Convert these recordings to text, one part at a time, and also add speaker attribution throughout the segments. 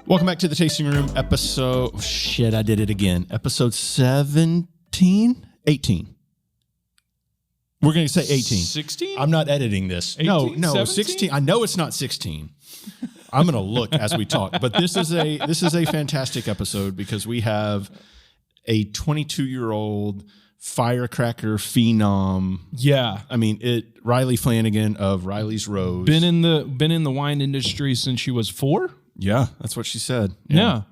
Speaker 1: Welcome back to the Tasting Room episode. Shit, I did it again. Episode 17? 18. We're going to say 18.
Speaker 2: 16?
Speaker 1: I'm not editing this.
Speaker 2: 18,
Speaker 1: no,
Speaker 2: 17?
Speaker 1: 16. I know it's not 16. I'm going to look as we talk. But this is a fantastic episode because we have a 22-year-old firecracker phenom.
Speaker 2: Yeah.
Speaker 1: I mean, Riley Flanagan of Riley's Rose.
Speaker 2: Been in the wine industry since she was 4?
Speaker 1: Yeah, that's what she said.
Speaker 2: Yeah.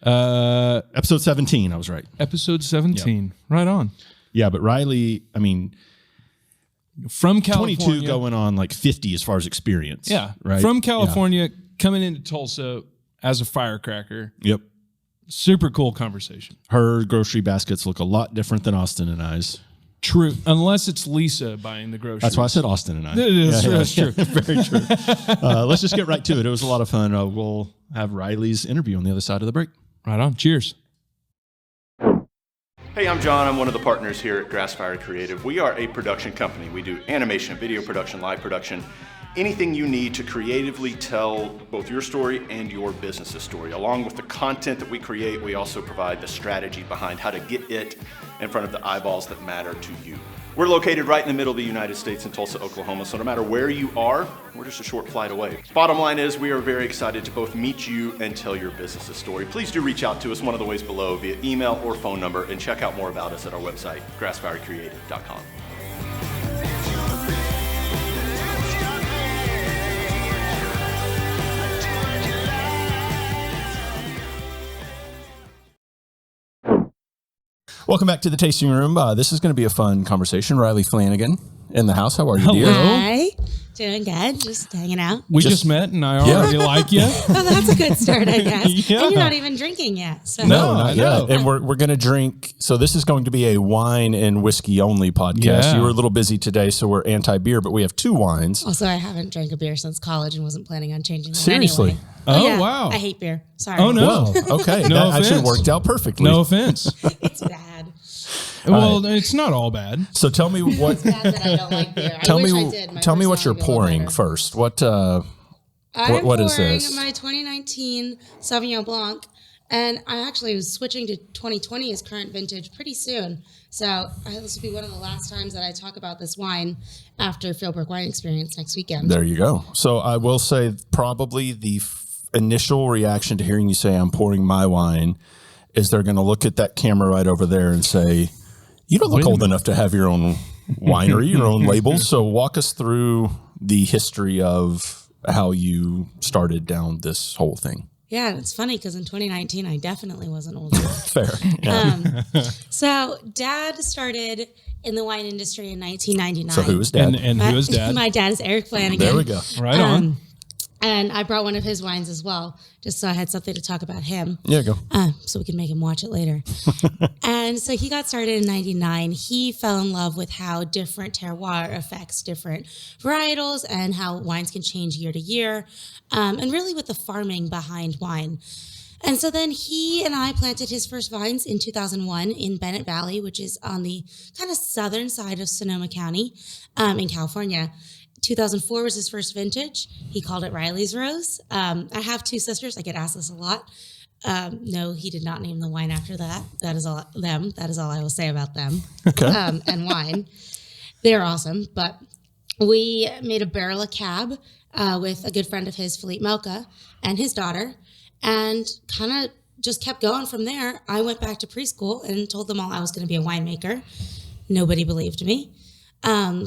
Speaker 1: Episode 17, I was right.
Speaker 2: Episode 17. Yep. Right on.
Speaker 1: Yeah, but Riley, I mean,
Speaker 2: from California.
Speaker 1: 22 going on like 50 as far as experience.
Speaker 2: Yeah.
Speaker 1: Right?
Speaker 2: From California, coming into Tulsa as a firecracker.
Speaker 1: Yep.
Speaker 2: Super cool conversation.
Speaker 1: Her grocery baskets look a lot different than Austin and I's.
Speaker 2: True. Unless it's Lisa buying the groceries.
Speaker 1: That's why I said Austin and I.
Speaker 2: That's true.
Speaker 1: Very true. Let's just get right to it. It was a lot of fun. We'll have Riley's interview on the other side of the break.
Speaker 2: Right on. Cheers.
Speaker 3: Hey, I'm John. I'm one of the partners here at Grassfire Creative. We are a production company. We do animation, video production, live production, anything you need to creatively tell both your story and your business's story. Along with the content that we create, we also provide the strategy behind how to get it in front of the eyeballs that matter to you. We're located right in the middle of the United States in Tulsa, Oklahoma, so no matter where you are, we're just a short flight away. Bottom line is we are very excited to both meet you and tell your business's story. Please do reach out to us one of the ways below via email or phone number and check out more about us at our website, grassfirecreative.com.
Speaker 1: Welcome back to the Tasting Room. This is going to be a fun conversation. Riley Flanagan in the house. How are you,
Speaker 2: Hello.
Speaker 1: dear?
Speaker 4: Hi. Doing good. Just hanging out.
Speaker 2: We just met and I already like you.
Speaker 4: Oh, that's a good start, I guess.
Speaker 2: Yeah.
Speaker 4: And you're not even drinking yet. So.
Speaker 1: No, not
Speaker 2: I know.
Speaker 1: yet. And we're going to drink. So this is going to be a wine and whiskey only podcast.
Speaker 2: Yeah.
Speaker 1: You were a little busy today, so we're anti-beer, but we have 2 wines.
Speaker 4: Also, I haven't drank a beer since college and wasn't planning on changing them
Speaker 1: Seriously?
Speaker 4: anyway.
Speaker 2: Oh,
Speaker 4: yeah,
Speaker 2: wow.
Speaker 4: I hate beer. Sorry.
Speaker 2: Oh, no.
Speaker 1: Whoa, okay.
Speaker 2: No
Speaker 1: that actually
Speaker 2: offense.
Speaker 1: worked out perfectly.
Speaker 2: No offense.
Speaker 4: It's bad.
Speaker 2: Well, it's not all bad.
Speaker 1: So tell me what.
Speaker 4: It's bad that I don't like beer.
Speaker 1: Tell
Speaker 4: I wish
Speaker 1: me.
Speaker 4: I did. My
Speaker 1: Tell me what you're
Speaker 4: personality would be a
Speaker 1: pouring
Speaker 4: little
Speaker 1: first. What
Speaker 4: better.
Speaker 1: what is
Speaker 4: pouring
Speaker 1: this?
Speaker 4: my 2019 Sauvignon Blanc, and I actually was switching to 2020 as current vintage pretty soon. So this will be one of the last times that I talk about this wine after Fieldbrook Wine Experience next weekend.
Speaker 1: There you go. So I will say probably the initial reaction to hearing you say I'm pouring my wine is they're going to look at that camera right over there and say, you don't look old enough to have your own winery, your own labels. So walk us through the history of how you started down this whole thing.
Speaker 4: Yeah, it's funny because in 2019, I definitely wasn't old enough.
Speaker 1: Fair. Yeah.
Speaker 4: So Dad started in the wine industry in 1999.
Speaker 1: So who is Dad?
Speaker 2: And who is Dad?
Speaker 4: My dad is Eric Flanagan.
Speaker 1: There we go.
Speaker 2: Right on.
Speaker 4: And I brought one of his wines as well, just so I had something to talk about him.
Speaker 1: There you go.
Speaker 4: So we could make him watch it later. And so he got started in 99. He fell in love with how different terroir affects different varietals and how wines can change year to year, and really with the farming behind wine. And so then he and I planted his first vines in 2001 in Bennett Valley, which is on the kind of southern side of Sonoma County in California. 2004 was his first vintage. He called it Riley's Rose. I have 2 sisters. I get asked this a lot. No, he did not name the wine after that. That is all them. That is all I will say about them.
Speaker 1: Okay.
Speaker 4: And wine. They're awesome. But we made a barrel of cab with a good friend of his, Philippe Melka, and his daughter, and kind of just kept going from there. I went back to preschool and told them all I was going to be a winemaker. Nobody believed me.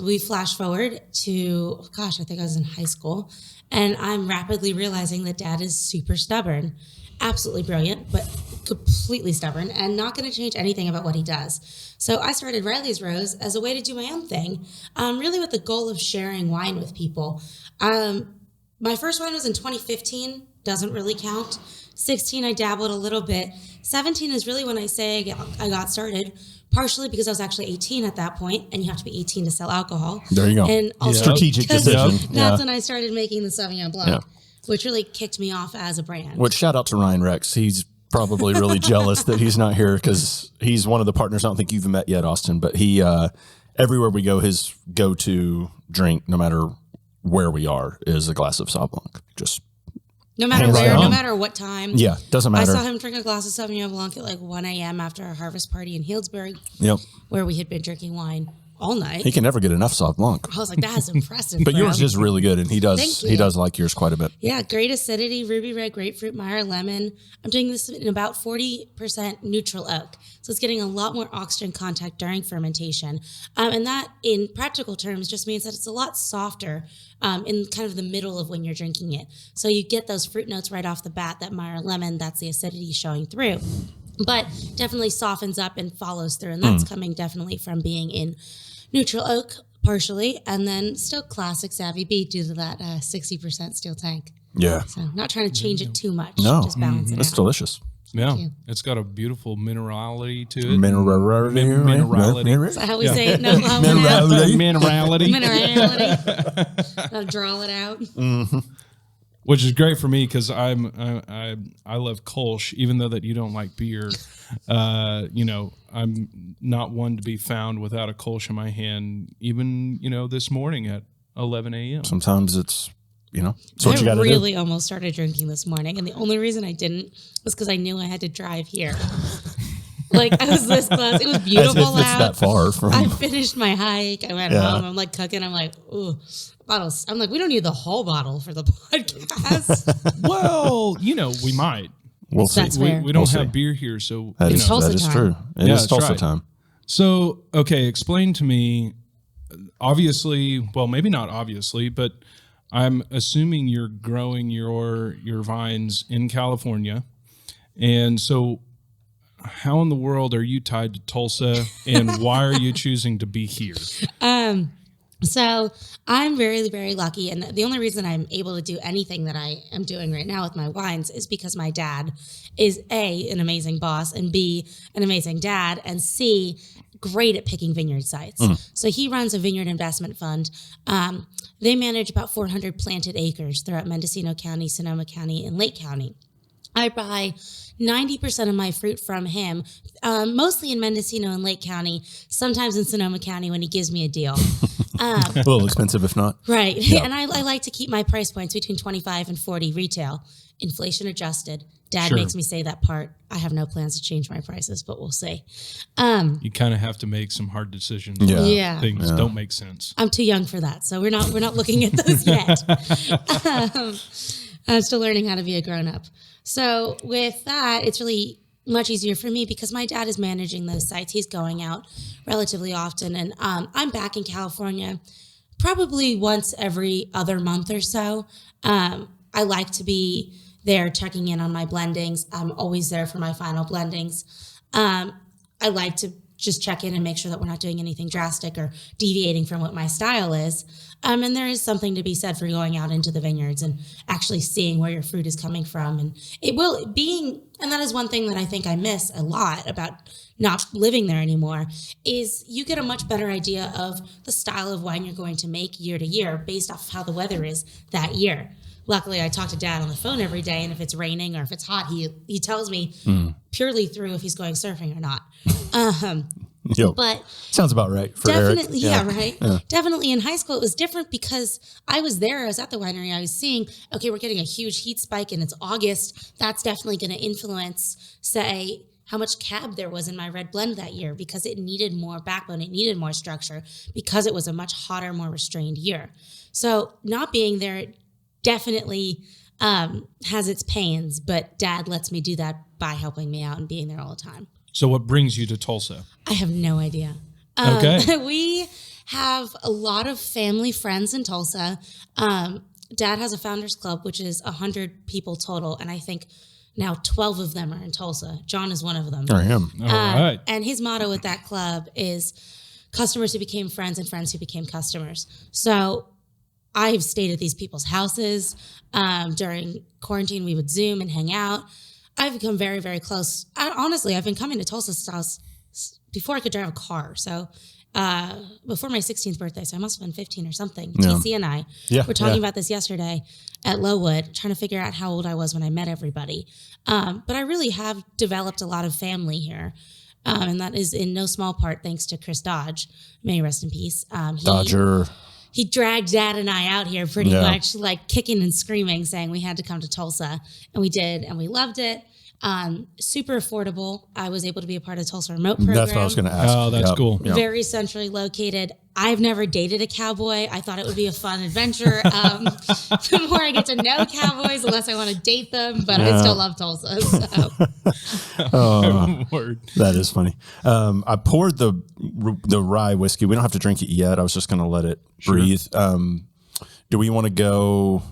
Speaker 4: We flash forward to, I think I was in high school, and I'm rapidly realizing that Dad is super stubborn, absolutely brilliant, but completely stubborn and not going to change anything about what he does. So I started Riley's Rose as a way to do my own thing, really with the goal of sharing wine with people. My first wine was in 2015, doesn't really count. 16, I dabbled a little bit. 17 is really when I say I got started, partially because I was actually 18 at that point, and you have to be 18 to sell alcohol.
Speaker 1: There you go.
Speaker 4: And also
Speaker 1: strategic decision.
Speaker 4: That's when I started making the Sauvignon Blanc, which really kicked me off as a brand.
Speaker 1: Which shout out to Ryan Rex. He's probably really jealous that he's not here because he's one of the partners. I don't think you've met yet, Austin, but he everywhere we go, his go-to drink, no matter where we are, is a glass of Sauv Blanc. Just
Speaker 4: No matter
Speaker 1: Hands
Speaker 4: where,
Speaker 1: down.
Speaker 4: no matter what time.
Speaker 1: Yeah, doesn't matter.
Speaker 4: I saw him drink a glass of Sauvignon Blanc at like 1 a.m. after a harvest party in Healdsburg,
Speaker 1: Yep.
Speaker 4: where we had been drinking wine all night.
Speaker 1: He can never get enough Sauv Blanc.
Speaker 4: I was like, that's impressive.
Speaker 1: But
Speaker 4: for
Speaker 1: yours
Speaker 4: him.
Speaker 1: is really good, and he does
Speaker 4: Thank you.
Speaker 1: like yours quite a bit.
Speaker 4: Yeah, great acidity, ruby red grapefruit, Meyer lemon. I'm doing this in about 40% neutral oak. So it's getting a lot more oxygen contact during fermentation. And that, in practical terms, just means that it's a lot softer in kind of the middle of when you're drinking it. So you get those fruit notes right off the bat, that Meyer lemon, that's the acidity showing through. But definitely softens up and follows through. And that's coming definitely from being in neutral oak partially, and then still classic Savvy B due to that 60% steel tank.
Speaker 1: Yeah.
Speaker 4: So not trying to change it too much.
Speaker 1: No.
Speaker 4: Just balance it
Speaker 1: It's
Speaker 4: out.
Speaker 1: delicious.
Speaker 2: Yeah,
Speaker 4: you.
Speaker 2: it's got a beautiful minerality to it.
Speaker 1: Minerality.
Speaker 2: Minerality.
Speaker 4: Is that how we say it? No,
Speaker 1: Minerality.
Speaker 2: Minerality.
Speaker 4: Minerality. I'll draw it out.
Speaker 2: Which is great for me because I love Kolsch, even though that you don't like beer. I'm not one to be found without a Kolsch in my hand. Even this morning at 11 a.m.
Speaker 1: Sometimes it's it's what you got
Speaker 4: I
Speaker 1: to
Speaker 4: really almost started drinking this morning, and the only reason I didn't was because I knew I had to drive here. Like, I was this close. It was
Speaker 1: do.
Speaker 4: beautiful
Speaker 1: As if it's
Speaker 4: out.
Speaker 1: that far from.
Speaker 4: I finished my hike. I went home. I'm like cooking. I'm like, ooh, bottles. I'm like, we don't need the whole bottle for the podcast.
Speaker 2: Well, we might.
Speaker 1: We'll see.
Speaker 4: That's fair.
Speaker 2: We don't
Speaker 1: We'll
Speaker 2: have
Speaker 1: see.
Speaker 2: beer here, so
Speaker 1: That is,
Speaker 4: Tulsa
Speaker 1: that is
Speaker 4: time.
Speaker 1: true. It
Speaker 2: Yeah,
Speaker 1: is
Speaker 2: that's
Speaker 1: Tulsa
Speaker 2: right.
Speaker 1: time.
Speaker 2: So, okay, explain to me, obviously, well, maybe not obviously, but I'm assuming you're growing your vines in California. And so how in the world are you tied to Tulsa, and why are you choosing to be here?
Speaker 4: So I'm very, very lucky. And the only reason I'm able to do anything that I am doing right now with my wines is because my dad is A, an amazing boss, and B, an amazing dad, and C, great at picking vineyard sites. So he runs a vineyard investment fund. They manage about 400 planted acres throughout Mendocino County, Sonoma County, and Lake County. I buy 90% of my fruit from him, mostly in Mendocino and Lake County, sometimes in Sonoma County when he gives me a deal.
Speaker 1: A little expensive, if not.
Speaker 4: Right.
Speaker 1: Yeah.
Speaker 4: And I like to keep my price points between 25 and 40 retail, inflation adjusted. Dad
Speaker 2: Sure.
Speaker 4: makes me say that part. I have no plans to change my prices, but we'll see.
Speaker 2: You kind of have to make some hard decisions.
Speaker 1: Yeah.
Speaker 2: when
Speaker 4: Yeah.
Speaker 2: Things don't make sense.
Speaker 4: I'm too young for that, so we're not looking at those yet. I'm still learning how to be a grown up. So with that, it's really much easier for me because my dad is managing those sites. He's going out relatively often, and I'm back in California probably once every other month or so. I like to be there checking in on my blendings. I'm always there for my final blendings. I like to just check in and make sure that we're not doing anything drastic or deviating from what my style is. And there is something to be said for going out into the vineyards and actually seeing where your fruit is coming from. And and that is one thing that I think I miss a lot about not living there anymore, is you get a much better idea of the style of wine you're going to make year to year based off how the weather is that year. Luckily, I talk to Dad on the phone every day, and if it's raining or if it's hot, he tells me purely through if he's going surfing or not.
Speaker 1: Yep.
Speaker 4: But
Speaker 1: Sounds about right for Eric.
Speaker 4: definitely, yeah, right. Yeah. Definitely in high school, it was different because I was there. I was at the winery. I was seeing, okay, we're getting a huge heat spike and it's August. That's definitely going to influence, say, how much cab there was in my red blend that year because it needed more backbone. It needed more structure because it was a much hotter, more restrained year. So not being there definitely has its pains, but Dad lets me do that by helping me out and being there all the time.
Speaker 2: So what brings you to Tulsa?
Speaker 4: I have no idea.
Speaker 2: Okay.
Speaker 4: We have a lot of family friends in Tulsa. Dad has a founders club, which is 100 people total. And I think now 12 of them are in Tulsa. John is one of them.
Speaker 1: I am.
Speaker 2: All right.
Speaker 4: And his motto with that club is customers who became friends and friends who became customers. So I've stayed at these people's houses. During quarantine, we would Zoom and hang out. I've become very, very close. Honestly, I've been coming to Tulsa's house before I could drive a car. So before my 16th birthday, so I must have been 15 or something.
Speaker 1: Yeah.
Speaker 4: TC and I were talking about this yesterday at Lowwood, trying to figure out how old I was when I met everybody. But I really have developed a lot of family here. And that is in no small part thanks to Chris Dodge. May he rest in peace.
Speaker 1: Dodger.
Speaker 4: he dragged Dad and I out here pretty much, like kicking and screaming, saying we had to come to Tulsa. And we did, and we loved it. Super affordable. I was able to be a part of the Tulsa Remote program.
Speaker 1: That's what I was going to ask.
Speaker 2: Oh, that's cool.
Speaker 1: Yep.
Speaker 4: Very centrally located. I've never dated a cowboy. I thought it would be a fun adventure. The more I get to know cowboys, the less I want to date them, but I still love Tulsa. So.
Speaker 2: Word.
Speaker 1: That is funny. I poured the rye whiskey. We don't have to drink it yet. I was just going to let it breathe. Do we want to go?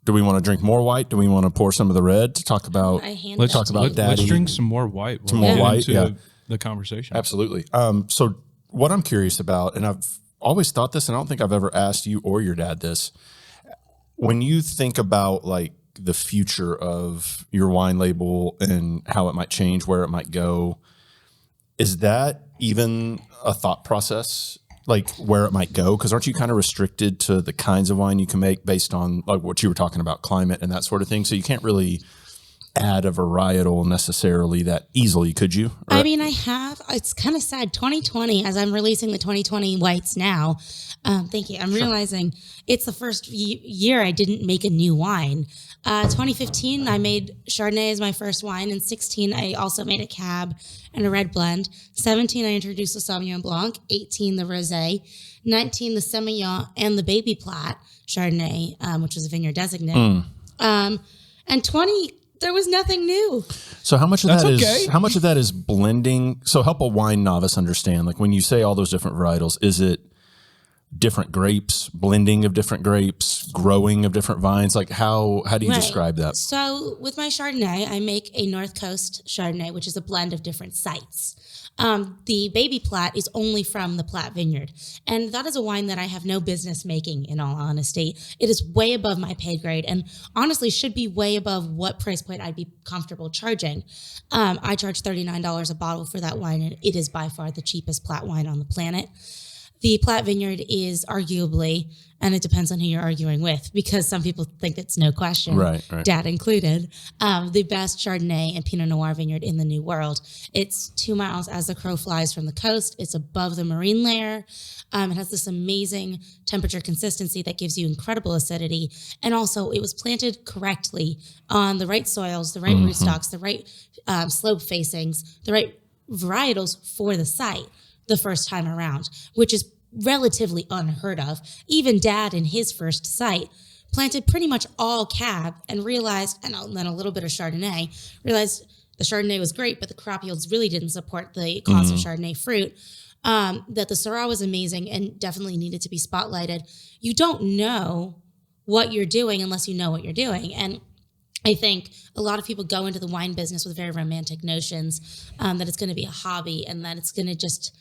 Speaker 1: Do we want to drink more white? Do we want to pour some of the red to talk about?
Speaker 2: Let's
Speaker 1: Daddy.
Speaker 2: drink some more white.
Speaker 1: Some more white. Yeah,
Speaker 2: the conversation.
Speaker 1: Absolutely. So what I'm curious about, and I've always thought this, and I don't think I've ever asked you or your dad this. When you think about like the future of your wine label and how it might change, where it might go, is that even a thought process? Like where it might go? Because aren't you kind of restricted to the kinds of wine you can make based on like what you were talking about, climate and that sort of thing? So you can't really add a varietal necessarily that easily, could you?
Speaker 4: I mean, I have. It's kind of sad. 2020, as I'm releasing the 2020 whites now, thank you. I'm realizing it's the first year I didn't make a new wine. 2015, I made Chardonnay as my first wine. In 16, I also made a Cab and a red blend. 17, I introduced the Sauvignon Blanc. 18, the Rosé. 19, the Semillon and the Baby Plat Chardonnay, which was a vineyard designate. And 20, there was nothing new.
Speaker 1: So how much of that is how much of that is blending? So help a wine novice understand. Like when you say all those different varietals, is it different grapes, blending of different grapes, growing of different vines? Like how do you describe that?
Speaker 4: So with my Chardonnay, I make a North Coast Chardonnay, which is a blend of different sites. The Baby Plat is only from the Plat Vineyard. And that is a wine that I have no business making, in all honesty. It is way above my pay grade and honestly should be way above what price point I'd be comfortable charging. I charge $39 a bottle for that wine, and it is by far the cheapest Plat wine on the planet. The Plat Vineyard is arguably, and it depends on who you're arguing with, because some people think it's no question,
Speaker 1: right.
Speaker 4: Dad included, the best Chardonnay and Pinot Noir vineyard in the New World. It's 2 miles as the crow flies from the coast. It's above the marine layer. It has this amazing temperature consistency that gives you incredible acidity. And also, it was planted correctly on the right soils, the right rootstocks, the right slope facings, the right varietals for the site the first time around, which is relatively unheard of. Even Dad in his first site planted pretty much all Cab and realized, and then a little bit of Chardonnay, realized the Chardonnay was great, but the crop yields really didn't support the cost of Chardonnay fruit. That the Syrah was amazing and definitely needed to be spotlighted. You don't know what you're doing unless you know what you're doing. And I think a lot of people go into the wine business with very romantic notions that it's going to be a hobby and that it's going to just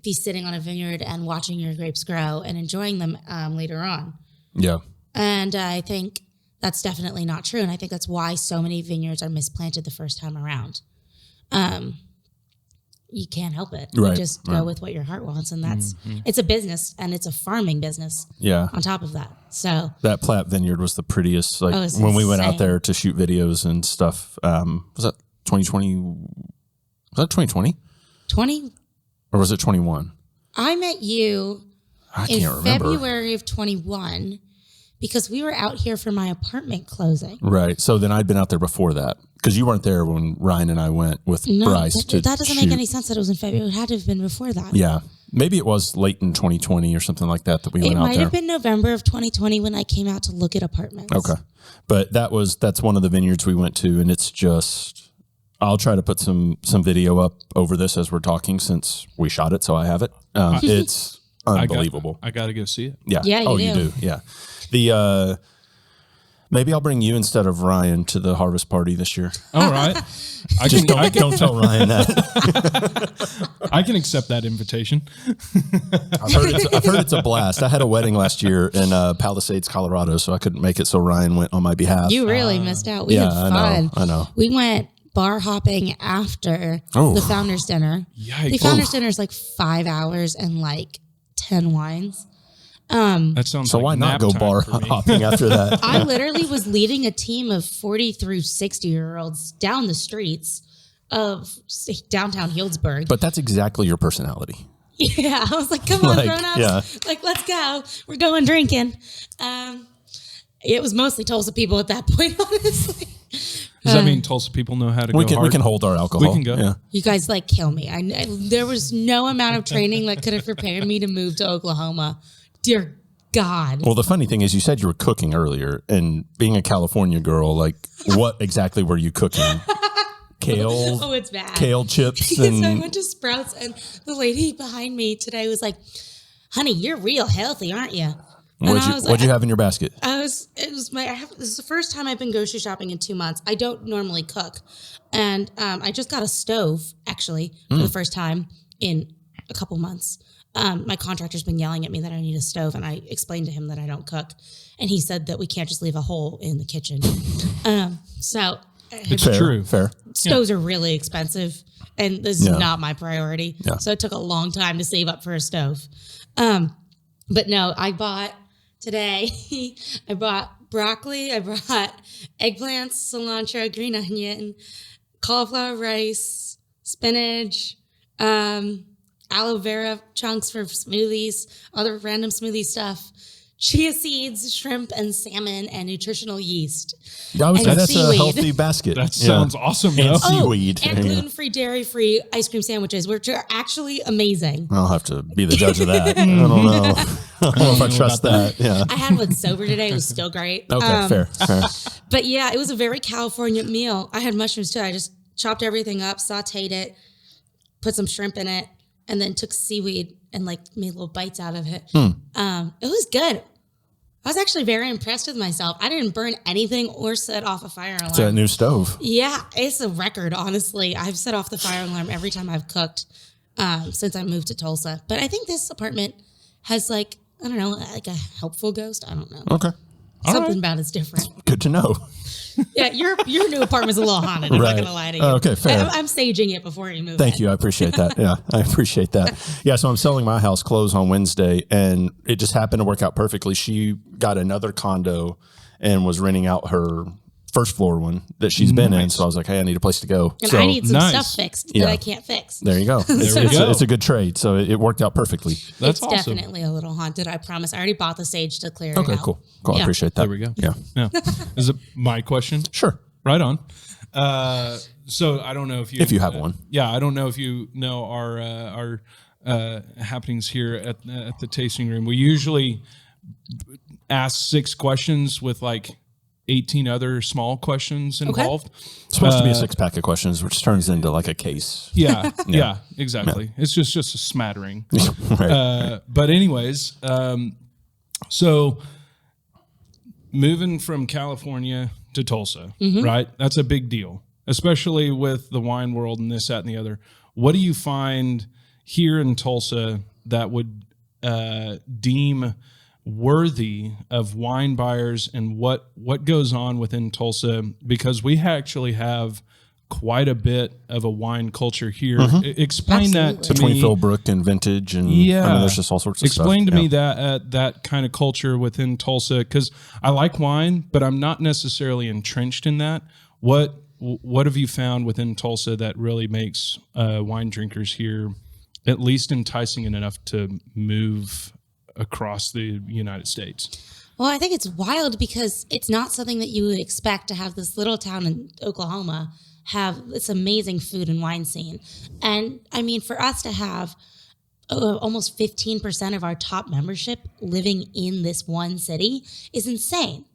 Speaker 4: be sitting on a vineyard and watching your grapes grow and enjoying them later on.
Speaker 1: Yeah.
Speaker 4: And I think that's definitely not true. And I think that's why so many vineyards are misplanted the first time around. You can't help it.
Speaker 1: Right,
Speaker 4: you just go with what your heart wants. And that's, it's a business and it's a farming business on top of that. So
Speaker 1: that Plat Vineyard was the prettiest. Like when we went out there to shoot videos and stuff, was that 2020? Was that 2020?
Speaker 4: 20?
Speaker 1: Or was it 21?
Speaker 4: I met you in February of 21 because we were out here for my apartment closing.
Speaker 1: Right. So then I'd been out there before that because you weren't there when Ryan and I went with Bryce.
Speaker 4: That doesn't make any sense that it was in February. It had to have been before that.
Speaker 1: Yeah. Maybe it was late in 2020 or something like that we went out there.
Speaker 4: It might have been November of 2020 when I came out to look at apartments.
Speaker 1: Okay. But that's one of the vineyards we went to, and it's just... I'll try to put some video up over this as we're talking since we shot it, so I have it. It's unbelievable.
Speaker 2: I got to go see it.
Speaker 1: Yeah. You do. Yeah. The maybe I'll bring you instead of Ryan to the harvest party this year.
Speaker 2: All right.
Speaker 1: Don't tell Ryan that.
Speaker 2: I can accept that invitation.
Speaker 1: I've heard it's a blast. I had a wedding last year in Palisades, Colorado, so I couldn't make it. So Ryan went on my behalf.
Speaker 4: You really missed out. We had fun.
Speaker 1: I know.
Speaker 4: We went bar hopping after the Founders Dinner.
Speaker 2: Yikes.
Speaker 4: The Founders Dinner is like 5 hours and like 10 wines.
Speaker 2: That sounds
Speaker 1: so
Speaker 2: like
Speaker 1: why not go bar hopping after that?
Speaker 4: I literally was leading a team of 40 through 60-year-olds down the streets of downtown Healdsburg.
Speaker 1: But that's exactly your personality.
Speaker 4: Yeah, I was like, come on,
Speaker 1: Like,
Speaker 4: grown-ups.
Speaker 1: yeah.
Speaker 4: Like, let's go. We're going drinking. It was mostly Tulsa people at that point, honestly.
Speaker 2: Does that mean Tulsa people know how to
Speaker 1: We
Speaker 2: go hard?
Speaker 1: we can hold our alcohol.
Speaker 2: We can go.
Speaker 1: Yeah.
Speaker 4: You guys like kill me. There was no amount of training that could have prepared me to move to Oklahoma. Dear God.
Speaker 1: Well, the funny thing is, you said you were cooking earlier, and being a California girl, like, what exactly were you cooking? Kale.
Speaker 4: Oh, it's bad.
Speaker 1: Kale chips
Speaker 4: So I
Speaker 1: and
Speaker 4: went to Sprouts, and the lady behind me today was like, "Honey, you're real healthy, aren't you?"
Speaker 1: what'd you have in your basket?
Speaker 4: This is the first time I've been grocery shopping in 2 months. I don't normally cook. And I just got a stove, actually, for the first time in a couple months. My contractor's been yelling at me that I need a stove, and I explained to him that I don't cook. And he said that we can't just leave a hole in the kitchen.
Speaker 2: It's
Speaker 1: Fair,
Speaker 2: true.
Speaker 1: Fair.
Speaker 4: Stoves are really expensive, and this is
Speaker 1: Yeah.
Speaker 4: not my priority.
Speaker 1: Yeah.
Speaker 4: So it took a long time to save up for a stove. But no, I bought today, I bought broccoli, I brought eggplants, cilantro, green onion, cauliflower rice, spinach, aloe vera chunks for smoothies, other random smoothie stuff, chia seeds, shrimp and salmon, and nutritional yeast.
Speaker 1: I would say
Speaker 4: And
Speaker 1: that's
Speaker 4: seaweed.
Speaker 1: a healthy basket.
Speaker 2: That sounds awesome, though.
Speaker 1: And seaweed.
Speaker 4: And
Speaker 1: Yeah.
Speaker 4: gluten-free, dairy-free ice cream sandwiches, which are actually amazing.
Speaker 1: I'll have to be the judge of that. I don't know. I don't know if I trust that. Yeah.
Speaker 4: I had one sober today. It was still great.
Speaker 1: Okay, fair.
Speaker 4: But yeah, it was a very California meal. I had mushrooms too. I just chopped everything up, sauteed it, put some shrimp in it, and then took seaweed and like made little bites out of it. It was good. I was actually very impressed with myself. I didn't burn anything or set off a fire alarm.
Speaker 1: It's a new stove.
Speaker 4: Yeah, it's a record, honestly. I've set off the fire alarm every time I've cooked since I moved to Tulsa. But I think this apartment has like, I don't know, like a helpful ghost. I don't know.
Speaker 1: Okay.
Speaker 4: Something about it's different.
Speaker 1: Good to know.
Speaker 4: Yeah, your new apartment's a little haunted. I'm not
Speaker 1: Right.
Speaker 4: going to lie to you.
Speaker 1: Okay, fair.
Speaker 4: I'm staging it before you move.
Speaker 1: Thank you. I appreciate that. Yeah, I appreciate that. Yeah, so I'm selling my house closed on Wednesday, and it just happened to work out perfectly. She got another condo and was renting out her first floor one that she's been in. So I was like, hey, I need a place to go.
Speaker 4: And
Speaker 1: so
Speaker 4: I need some
Speaker 2: nice.
Speaker 4: stuff fixed
Speaker 1: Yeah.
Speaker 4: that I can't fix.
Speaker 1: there you go. It's a good trade. So it worked out perfectly.
Speaker 2: That's
Speaker 4: It's
Speaker 2: awesome.
Speaker 4: definitely a little haunted, I promise. I already bought the sage to clear it
Speaker 1: Okay,
Speaker 4: out.
Speaker 1: cool. I
Speaker 4: Yeah.
Speaker 1: appreciate that.
Speaker 2: There we go.
Speaker 1: Yeah.
Speaker 2: Yeah. Is it my question?
Speaker 1: Sure.
Speaker 2: Right on. So I don't know if
Speaker 1: If you have one.
Speaker 2: Yeah, I don't know if you know our happenings here at the tasting room. We usually ask 6 questions with like 18 other small questions involved.
Speaker 1: It's supposed to be a 6-pack of questions, which turns into like a case.
Speaker 2: Yeah, yeah, exactly. It's just a smattering.
Speaker 1: Right.
Speaker 2: But anyways, so moving from California to Tulsa, right? That's a big deal, especially with the wine world and this, that, and the other. What do you find here in Tulsa that would deem worthy of wine buyers, and what goes on within Tulsa? Because we actually have quite a bit of a wine culture here. Explain that to
Speaker 1: Between
Speaker 2: me.
Speaker 1: Philbrook and Vintage, and
Speaker 2: Yeah,
Speaker 1: I mean, there's just all sorts of stuff.
Speaker 2: Explain to
Speaker 1: Yeah.
Speaker 2: me that kind of culture within Tulsa, because I like wine, but I'm not necessarily entrenched in that. What have you found within Tulsa that really makes wine drinkers here at least enticing enough to move across the United States?
Speaker 4: Well, I think it's wild because it's not something that you would expect to have this little town in Oklahoma have this amazing food and wine scene. And I mean, for us to have almost 15% of our top membership living in this one city is insane.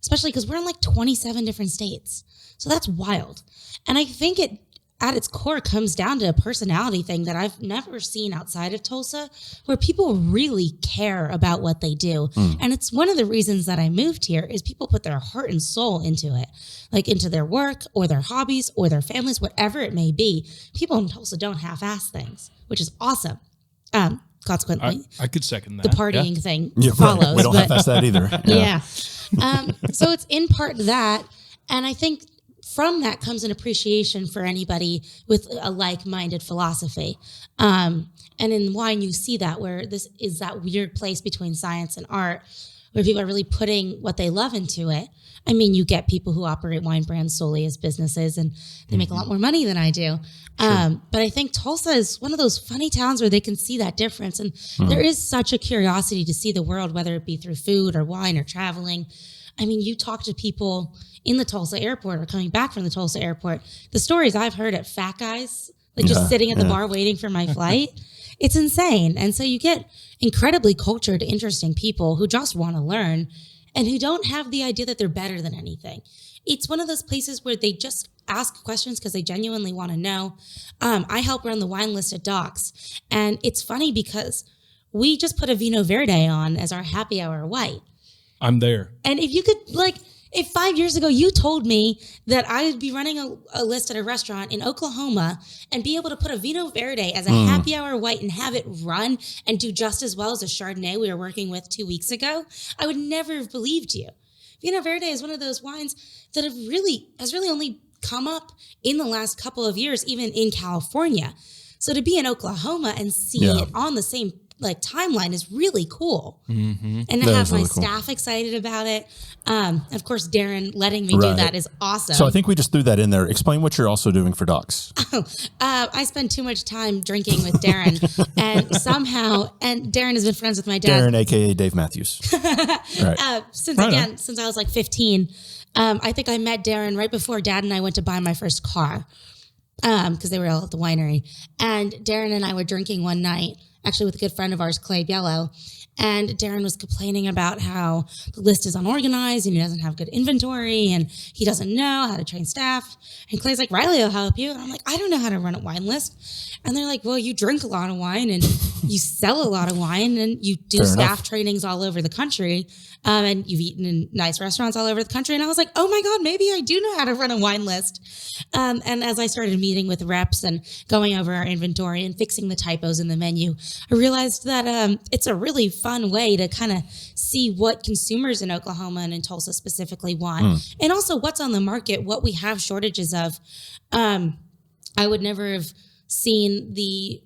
Speaker 4: Especially because we're in like 27 different states. So that's wild. And I think it at its core comes down to a personality thing that I've never seen outside of Tulsa, where people really care about what they do. And it's one of the reasons that I moved here is people put their heart and soul into it, like into their work or their hobbies or their families, whatever it may be. People in Tulsa don't half-ass things, which is awesome. Consequently,
Speaker 2: I could second that.
Speaker 4: the partying thing
Speaker 1: Yeah, right.
Speaker 4: follows.
Speaker 1: We don't
Speaker 4: but-
Speaker 1: have ask that either.
Speaker 4: yeah. So it's in part that. And I think from that comes an appreciation for anybody with a like-minded philosophy. And in wine, you see that where this is that weird place between science and art where people are really putting what they love into it. I mean, you get people who operate wine brands solely as businesses, and they make a lot more money than I do. But I think Tulsa is one of those funny towns where they can see that difference. And there is such a curiosity to see the world, whether it be through food or wine or traveling. I mean, you talk to people in the Tulsa airport or coming back from the Tulsa airport, the stories I've heard at Fat Guys, like just sitting at the bar waiting for my flight, it's insane. And so you get incredibly cultured, interesting people who just want to learn and who don't have the idea that they're better than anything. It's one of those places where they just ask questions because they genuinely want to know. I help run the wine list at Doc's, and it's funny because we just put a Vino Verde on as our happy hour white.
Speaker 2: I'm there.
Speaker 4: And if you could, if 5 years ago you told me that I would be running a list at a restaurant in Oklahoma and be able to put a Vino Verde as a happy hour white and have it run and do just as well as a Chardonnay we were working with 2 weeks ago, I would never have believed you. Vino Verde is one of those wines that has really only come up in the last couple of years, even in California. So to be in Oklahoma and see it on the same timeline is really cool. And to have my staff excited about it. Of course, Darren letting me do that is awesome.
Speaker 1: So I think we just threw that in there. Explain what you're also doing for Doc's.
Speaker 4: I spend too much time drinking with Darren and Darren has been friends with my dad.
Speaker 1: Darren, AKA Dave Matthews.
Speaker 4: Since I was 15. I think I met Darren right before Dad and I went to buy my first car because they were all at the winery. And Darren and I were drinking one night, actually with a good friend of ours, Clay Biello. And Darren was complaining about how the list is unorganized and he doesn't have good inventory and he doesn't know how to train staff. And Clay's like, Riley will help you. And I'm like, I don't know how to run a wine list. And they're like, well, you drink a lot of wine and you sell a lot of wine and you do staff trainings all over the country. And you've eaten in nice restaurants all over the country. And I was like, oh my God, maybe I do know how to run a wine list. And as I started meeting with reps and going over our inventory and fixing the typos in the menu, I realized that it's a really fun way to kind of see what consumers in Oklahoma and in Tulsa specifically want. And also what's on the market, what we have shortages of. I would never have seen the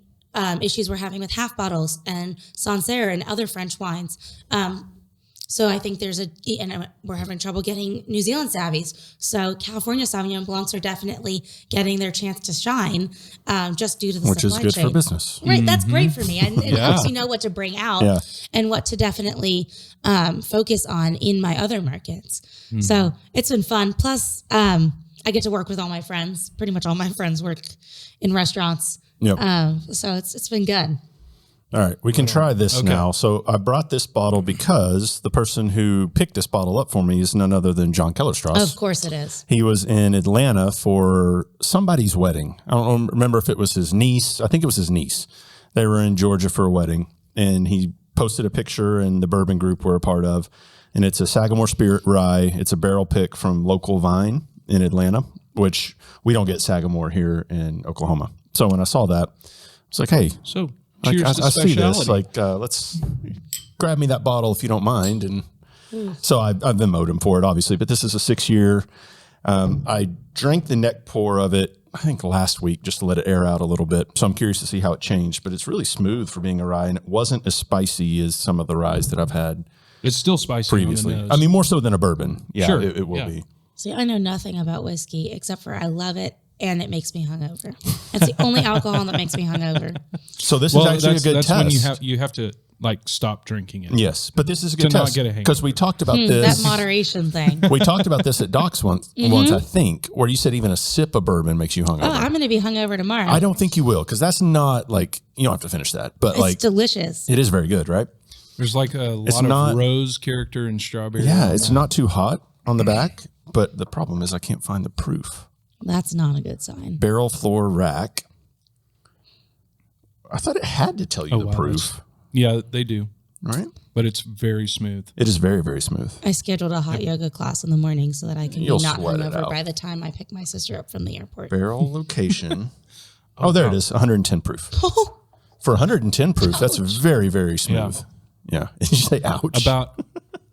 Speaker 4: issues we're having with half bottles and Sancerre and other French wines. So I think we're having trouble getting New Zealand Savies. So California Sauvignon Blancs are definitely getting their chance to shine just due to the supply chain.
Speaker 1: Which is good for business.
Speaker 4: Right, that's great for me. And it helps you know what to bring out and what to definitely focus on in my other markets. So it's been fun. Plus, I get to work with all my friends. Pretty much all my friends work in restaurants. So it's been good.
Speaker 1: All right, we can try this now. So I brought this bottle because the person who picked this bottle up for me is none other than John Kellerstrass.
Speaker 4: Of course it is.
Speaker 1: He was in Atlanta for somebody's wedding. I don't remember if it was his niece. I think it was his niece. They were in Georgia for a wedding, and he posted a picture in the bourbon group we're a part of, and it's a Sagamore Spirit Rye. It's a barrel pick from Local Vine in Atlanta, which we don't get Sagamore here in Oklahoma. So when I saw that, I was like, hey.
Speaker 2: So cheers to
Speaker 1: I see this.
Speaker 2: speciality.
Speaker 1: Let's grab me that bottle if you don't mind. And so I've Venmo'd him for it, obviously. But this is a 6-year. I drank the neck pour of it, I think, last week just to let it air out a little bit. So I'm curious to see how it changed. But it's really smooth for being a rye, and it wasn't as spicy as some of the ryes that I've had.
Speaker 2: It's still spicy
Speaker 1: previously.
Speaker 2: On the nose.
Speaker 1: I mean, more so than a bourbon. Yeah,
Speaker 2: Sure.
Speaker 1: It will be.
Speaker 4: See, I know nothing about whiskey except for I love it and it makes me hungover. It's the only alcohol that makes me hungover.
Speaker 1: So this is actually a good test.
Speaker 2: When you have to stop drinking it.
Speaker 1: Yes, but this is a good
Speaker 2: to
Speaker 1: test.
Speaker 2: Not get a hangover.
Speaker 1: Because we talked about this.
Speaker 4: That moderation thing.
Speaker 1: We talked about this at Doc's once, I think, where you said even a sip of bourbon makes you hungover.
Speaker 4: Oh, I'm going to be hungover tomorrow.
Speaker 1: I don't think you will, because that's not you don't have to finish that. But
Speaker 4: it's delicious.
Speaker 1: It is very good, right?
Speaker 2: There's a lot of rose character and strawberry.
Speaker 1: Yeah, it's not too hot on the back, but the problem is I can't find the proof.
Speaker 4: That's not a good sign.
Speaker 1: Barrel floor rack. I thought it had to tell you the proof.
Speaker 2: Yeah, they do.
Speaker 1: Right?
Speaker 2: But it's very smooth.
Speaker 1: It is very, very smooth.
Speaker 4: I scheduled a hot yoga class in the morning so that I can
Speaker 1: You'll
Speaker 4: be not
Speaker 1: sweat it
Speaker 4: hungover
Speaker 1: out.
Speaker 4: by the time I pick my sister up from the airport.
Speaker 1: Barrel location. There it is, 110 proof. For 110 proof, that's very, very smooth. Yeah. Did you say ouch?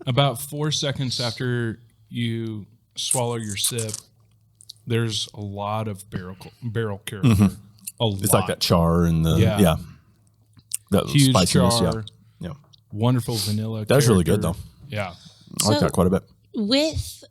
Speaker 2: About 4 seconds after you swallow your sip, there's a lot of barrel character.
Speaker 1: It's like that char and the that
Speaker 2: huge
Speaker 1: spiciness.
Speaker 2: char.
Speaker 1: Yeah.
Speaker 2: Wonderful vanilla.
Speaker 1: That's really
Speaker 2: character.
Speaker 1: good though.
Speaker 2: Yeah.
Speaker 1: I like that quite a bit.
Speaker 4: With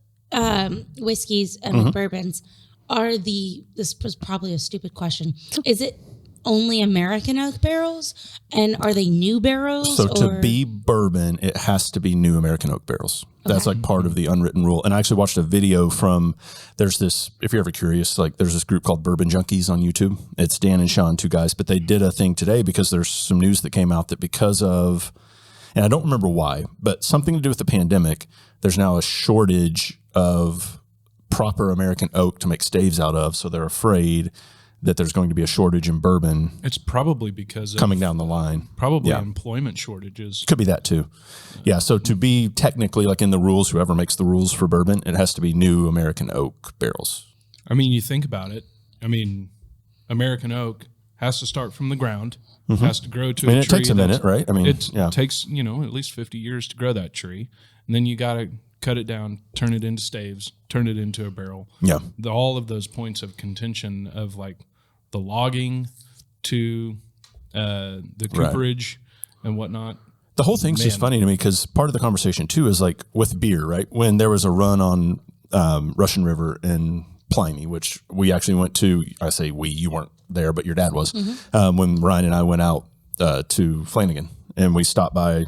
Speaker 4: whiskeys and with bourbons, this was probably a stupid question. Is it only American oak barrels, and are they new barrels?
Speaker 1: So to be bourbon, it has to be new American oak barrels. That's like part of the unwritten rule. And I actually watched a video from, there's this, if you're ever curious, like there's this group called Bourbon Junkies on YouTube. It's Dan and Sean, two guys, but they did a thing today because there's some news that came out that because of, and I don't remember why, but something to do with the pandemic, there's now a shortage of proper American oak to make staves out of. So they're afraid that there's going to be a shortage in bourbon.
Speaker 2: It's probably because of
Speaker 1: coming down the line.
Speaker 2: Probably employment shortages.
Speaker 1: Could be that too. Yeah. So to be technically like in the rules, whoever makes the rules for bourbon, it has to be new American oak barrels.
Speaker 2: I mean, you think about it. I mean, American oak has to start from the ground, has to grow to a tree.
Speaker 1: It takes a minute, right? I mean,
Speaker 2: it takes, at least 50 years to grow that tree. And then you got to cut it down, turn it into staves, turn it into a barrel.
Speaker 1: Yeah.
Speaker 2: All of those points of contention of like the logging to the cooperage and whatnot.
Speaker 1: The whole thing's just funny to me because part of the conversation too is like with beer, right? When there was a run on Russian River in Pliny, which we actually went to, I say we, you weren't there, but your dad was, when Ryan and I went out to Flanagan, and we stopped by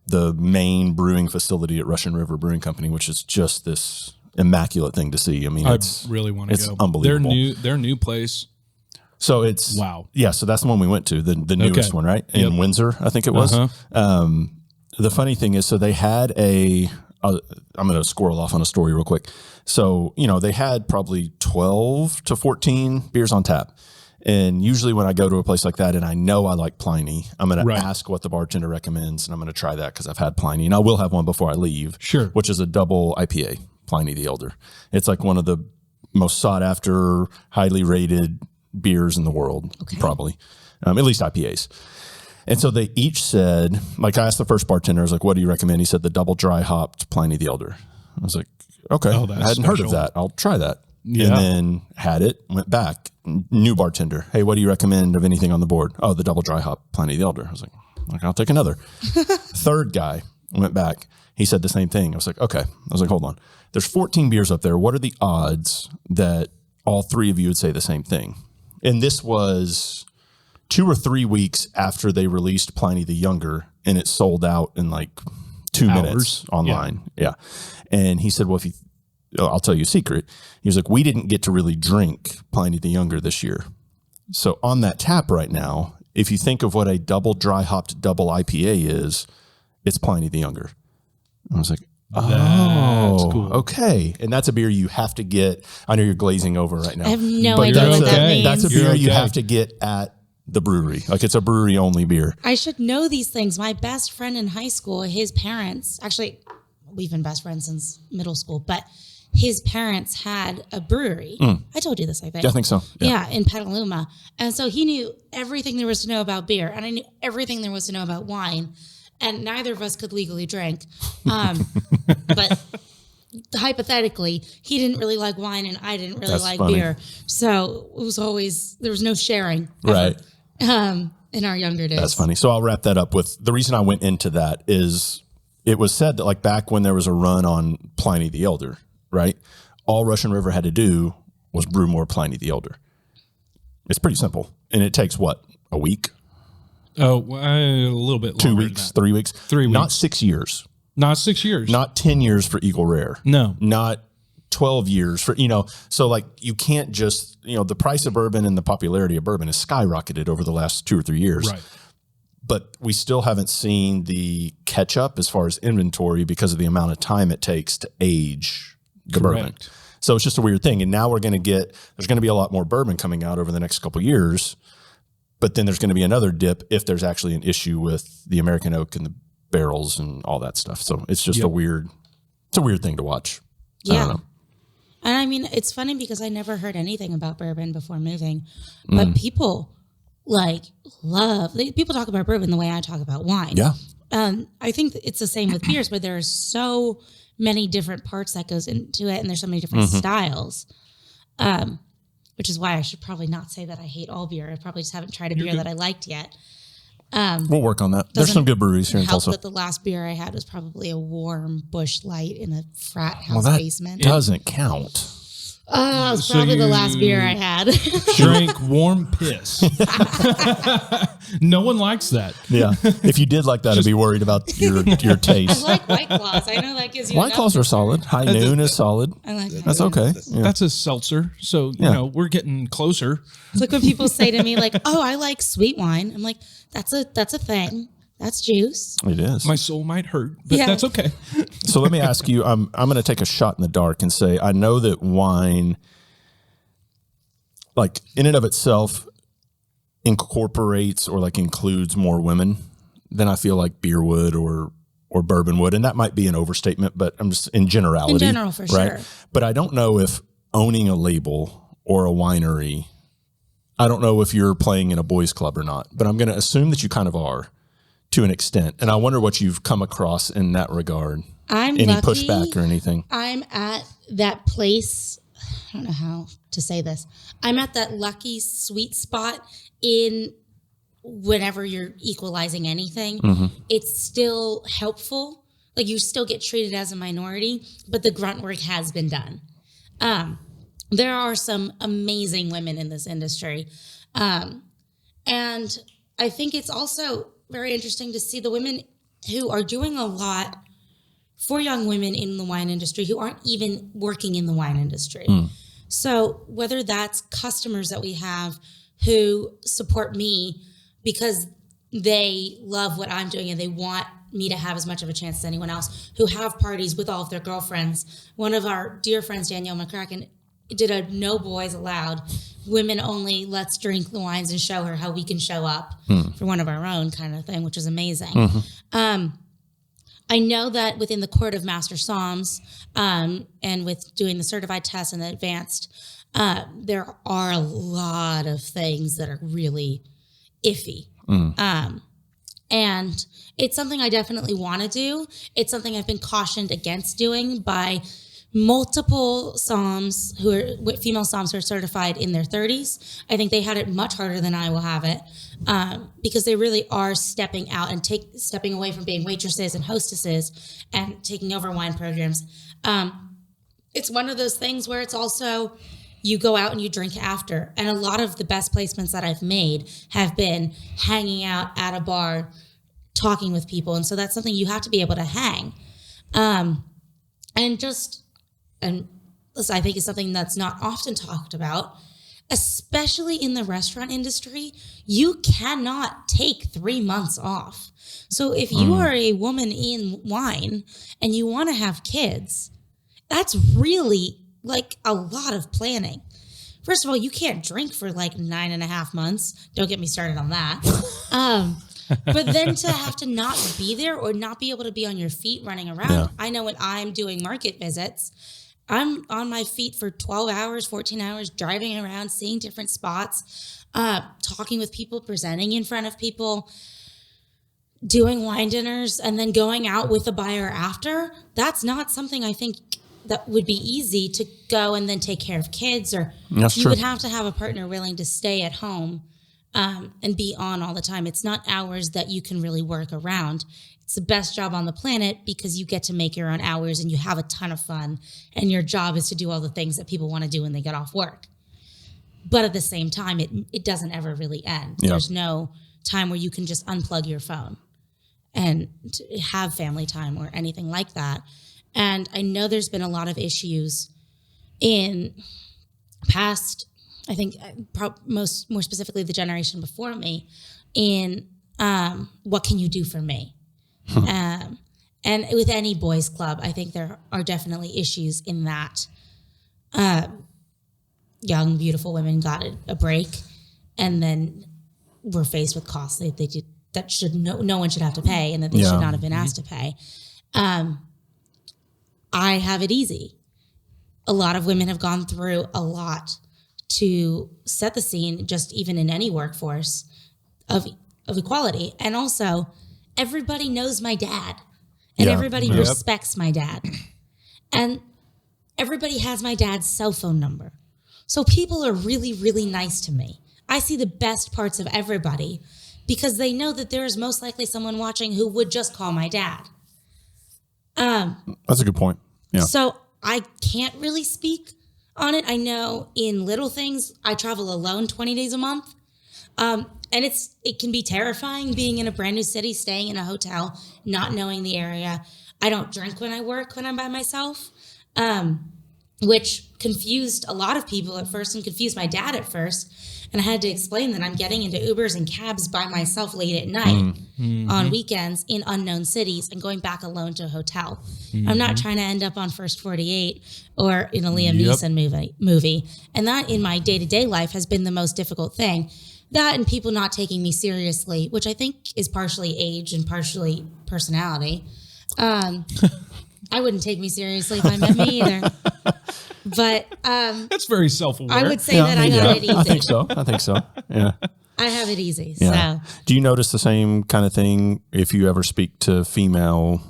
Speaker 1: the main brewing facility at Russian River Brewing Company, which is just this immaculate thing to see. I mean, I
Speaker 2: really want to go.
Speaker 1: It's unbelievable.
Speaker 2: Their new place.
Speaker 1: So it's
Speaker 2: wow.
Speaker 1: Yeah, so that's the one we went to, the newest one, right? In Windsor, I think it was. The funny thing is, so they had I'm going to squirrel off on a story real quick. So, they had probably 12 to 14 beers on tap. And usually when I go to a place like that and I know I like Pliny, I'm going to ask what the bartender recommends, and I'm going to try that because I've had Pliny. And I will have one before I leave, which is a double IPA, Pliny the Elder. It's like one of the most sought after, highly rated beers in the world, probably, at least IPAs. And so they each said, like I asked the first bartender, I was like, what do you recommend? He said the double dry hopped Pliny the Elder. I was like, okay, I hadn't heard of that. I'll try that. Yeah. And then had it, went back, new bartender. Hey, what do you recommend of anything on the board? Oh, the double dry hop Pliny the Elder. I was like, I'll take another. Third guy went back. He said the same thing. I was like, okay. I was like, hold on. There's 14 beers up there. What are the odds that all three of you would say the same thing? And this was 2 or 3 weeks after they released Pliny the Younger, and it sold out in like 2 minutes online. Yeah. And he said, well, I'll tell you a secret. He was like, we didn't get to really drink Pliny the Younger this year. So on that tap right now, if you think of what a double dry hopped double IPA is, it's Pliny the Younger. I was like, that's cool. Okay. And that's a beer you have to get. I know you're glazing over right now.
Speaker 4: I have no idea what that means.
Speaker 1: That's a beer you have to get at the brewery. Like it's a brewery only beer.
Speaker 4: I should know these things. My best friend in high school, his parents, actually, we've been best friends since middle school, but his parents had a brewery. I told you this, I think.
Speaker 1: Yeah, I think so.
Speaker 4: Yeah, in Petaluma. And so he knew everything there was to know about beer, and I knew everything there was to know about wine. And neither of us could legally drink. But hypothetically, he didn't really like wine and I didn't really like beer. So it was always, there was no sharing.
Speaker 1: Right.
Speaker 4: In our younger days.
Speaker 1: That's funny. So I'll wrap that up with the reason I went into that is it was said that like back when there was a run on Pliny the Elder, right? All Russian River had to do was brew more Pliny the Elder. It's pretty simple. And it takes what? A week?
Speaker 2: Oh, a little bit longer.
Speaker 1: 2 weeks, 3 weeks.
Speaker 2: 3 weeks.
Speaker 1: Not 6 years.
Speaker 2: Not 6 years.
Speaker 1: Not 10 years for Eagle Rare.
Speaker 2: No.
Speaker 1: Not 12 years for, so like you can't just, the price of bourbon and the popularity of bourbon has skyrocketed over the last 2 or 3 years.
Speaker 2: Right.
Speaker 1: But we still haven't seen the catch up as far as inventory because of the amount of time it takes to age the bourbon. So it's just a weird thing. And now there's going to be a lot more bourbon coming out over the next couple of years. But then there's going to be another dip if there's actually an issue with the American oak and the barrels and all that stuff. So it's just a weird thing to watch.
Speaker 4: Yeah. I don't know. And I mean, it's funny because I never heard anything about bourbon before moving, but people people talk about bourbon the way I talk about wine.
Speaker 1: Yeah.
Speaker 4: I think it's the same with beers, but there are so many different parts that goes into it and there's so many different styles. Which is why I should probably not say that I hate all beer. I probably just haven't tried a beer that I liked yet.
Speaker 1: We'll work on that. There's some good breweries here in Tulsa.
Speaker 4: That the last beer I had was probably a warm Busch Light in a frat house
Speaker 1: Well, that
Speaker 4: basement.
Speaker 1: doesn't count.
Speaker 4: Oh, it was probably the last beer I had.
Speaker 2: Drank warm piss. No one likes that.
Speaker 1: Yeah. If you did like that, I'd be worried about your taste.
Speaker 4: I like White Claws. I know that gives you
Speaker 1: White Claws are solid. High Noon is solid.
Speaker 4: I like
Speaker 1: That's okay. Yeah.
Speaker 2: That's a seltzer. So, you know, we're getting closer.
Speaker 4: It's like when people say to me, like, oh, I like sweet wine. I'm like, that's a thing. That's juice.
Speaker 1: It is.
Speaker 2: My soul might hurt, but that's okay.
Speaker 1: So let me ask you, I'm going to take a shot in the dark and say, I know that wine, like in and of itself, incorporates or like includes more women than I feel like beer would or bourbon would. And that might be an overstatement, but I'm just in generality.
Speaker 4: In general, for sure.
Speaker 1: But I don't know if owning a label or a winery, I don't know if you're playing in a boys club or not, but I'm going to assume that you kind of are. To an extent. And I wonder what you've come across in that regard. Any
Speaker 4: lucky.
Speaker 1: Pushback or anything?
Speaker 4: I'm at that place. I don't know how to say this. I'm at that lucky sweet spot in whenever you're equalizing anything. Mm-hmm. It's still helpful. Like you still get treated as a minority, but the grunt work has been done. There are some amazing women in this industry. And I think it's also very interesting to see the women who are doing a lot for young women in the wine industry who aren't even working in the wine industry. So whether that's customers that we have who support me because they love what I'm doing and they want me to have as much of a chance as anyone else, who have parties with all of their girlfriends. One of our dear friends, Danielle McCracken, did a no boys allowed, women only, let's drink the wines and show her how we can show up for one of our own kind of thing, which is amazing. I know that within the Court of Master Somms and with doing the certified tests and the advanced, there are a lot of things that are really iffy. And it's something I definitely want to do. It's something I've been cautioned against doing by multiple somms female somms who are certified in their 30s. I think they had it much harder than I will have it because they really are stepping out and stepping away from being waitresses and hostesses and taking over wine programs. It's one of those things where it's also you go out and you drink after. And a lot of the best placements that I've made have been hanging out at a bar, talking with people. And so that's something you have to be able to hang. And this, I think, is something that's not often talked about, especially in the restaurant industry. You cannot take 3 months off. So if you are a woman in wine and you want to have kids, that's really like a lot of planning. First of all, you can't drink for like 9.5 months. Don't get me started on that. But then to have to not be there or not be able to be on your feet running around. Yeah. I know when I'm doing market visits, I'm on my feet for 12 hours, 14 hours, driving around, seeing different spots, talking with people, presenting in front of people, doing wine dinners, and then going out with a buyer after. That's not something I think that would be easy to go and then take care of kids, or you would have to have a partner willing to stay at home and be on all the time. It's not hours that you can really work around. It's the best job on the planet because you get to make your own hours and you have a ton of fun, and your job is to do all the things that people want to do when they get off work. But at the same time, it doesn't ever really end. Yeah. There's no time where you can just unplug your phone and have family time or anything like that. And I know there's been a lot of issues in past, I think more specifically the generation before me, in what can you do for me? And with any boys club, I think there are definitely issues in that. Young, beautiful women got a break and then were faced with costs that no one should have to pay, and that they should not have been asked to pay. I have it easy. A lot of women have gone through a lot to set the scene, just even in any workforce, of equality. And also, everybody knows my dad, and everybody respects my dad. And everybody has my dad's cell phone number. So people are really, really nice to me. I see the best parts of everybody. because they know that there is most likely someone watching who would just call my dad.
Speaker 1: That's a good point. Yeah.
Speaker 4: So I can't really speak on it. I know in little things, I travel alone 20 days a month. And it can be terrifying being in a brand new city, staying in a hotel, not knowing the area. I don't drink when I work when I'm by myself, which confused a lot of people at first and confused my dad at first. And I had to explain that I'm getting into Ubers and cabs by myself late at night on weekends in unknown cities and going back alone to a hotel. I'm not trying to end up on First 48 or in a Liam Neeson movie. And that in my day-to-day life has been the most difficult thing. That and people not taking me seriously, which I think is partially age and partially personality. I wouldn't take me seriously if I met me either. But
Speaker 2: that's very self-aware.
Speaker 4: I would say that I got it easy.
Speaker 1: I think so. Yeah.
Speaker 4: I have it easy.
Speaker 1: Yeah.
Speaker 4: So
Speaker 1: Do you notice the same kind of thing if you ever speak to female?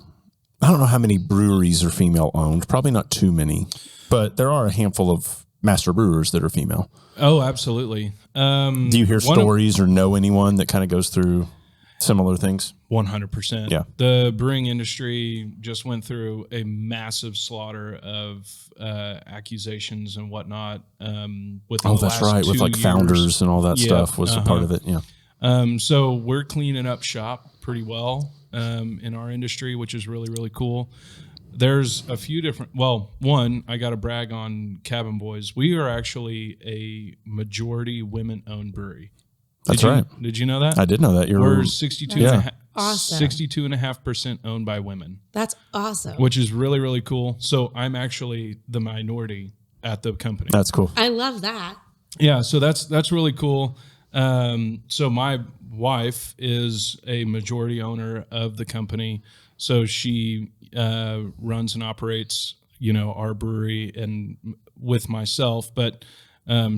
Speaker 1: I don't know how many breweries are female owned. Probably not too many, but there are a handful of master brewers that are female.
Speaker 2: Oh, absolutely.
Speaker 1: Do you hear stories or know anyone that kind of goes through similar things?
Speaker 2: 100%.
Speaker 1: Yeah.
Speaker 2: The brewing industry just went through a massive slaughter of accusations and whatnot. With
Speaker 1: That's right. With like founders and all that stuff was a part of it. Yeah.
Speaker 2: So we're cleaning up shop pretty well in our industry, which is really, really cool. There's a few different, one, I got to brag on Cabin Boys. We are actually a majority women-owned brewery.
Speaker 1: That's right.
Speaker 2: Did you know that?
Speaker 1: I did know that.
Speaker 2: We're 62.5% owned by women.
Speaker 4: that's awesome.
Speaker 2: Which is really, really cool. So I'm actually the minority at the company.
Speaker 1: That's cool.
Speaker 4: I love that.
Speaker 2: Yeah, so that's really cool. So my wife is a majority owner of the company. So she runs and operates, our brewery and with myself, but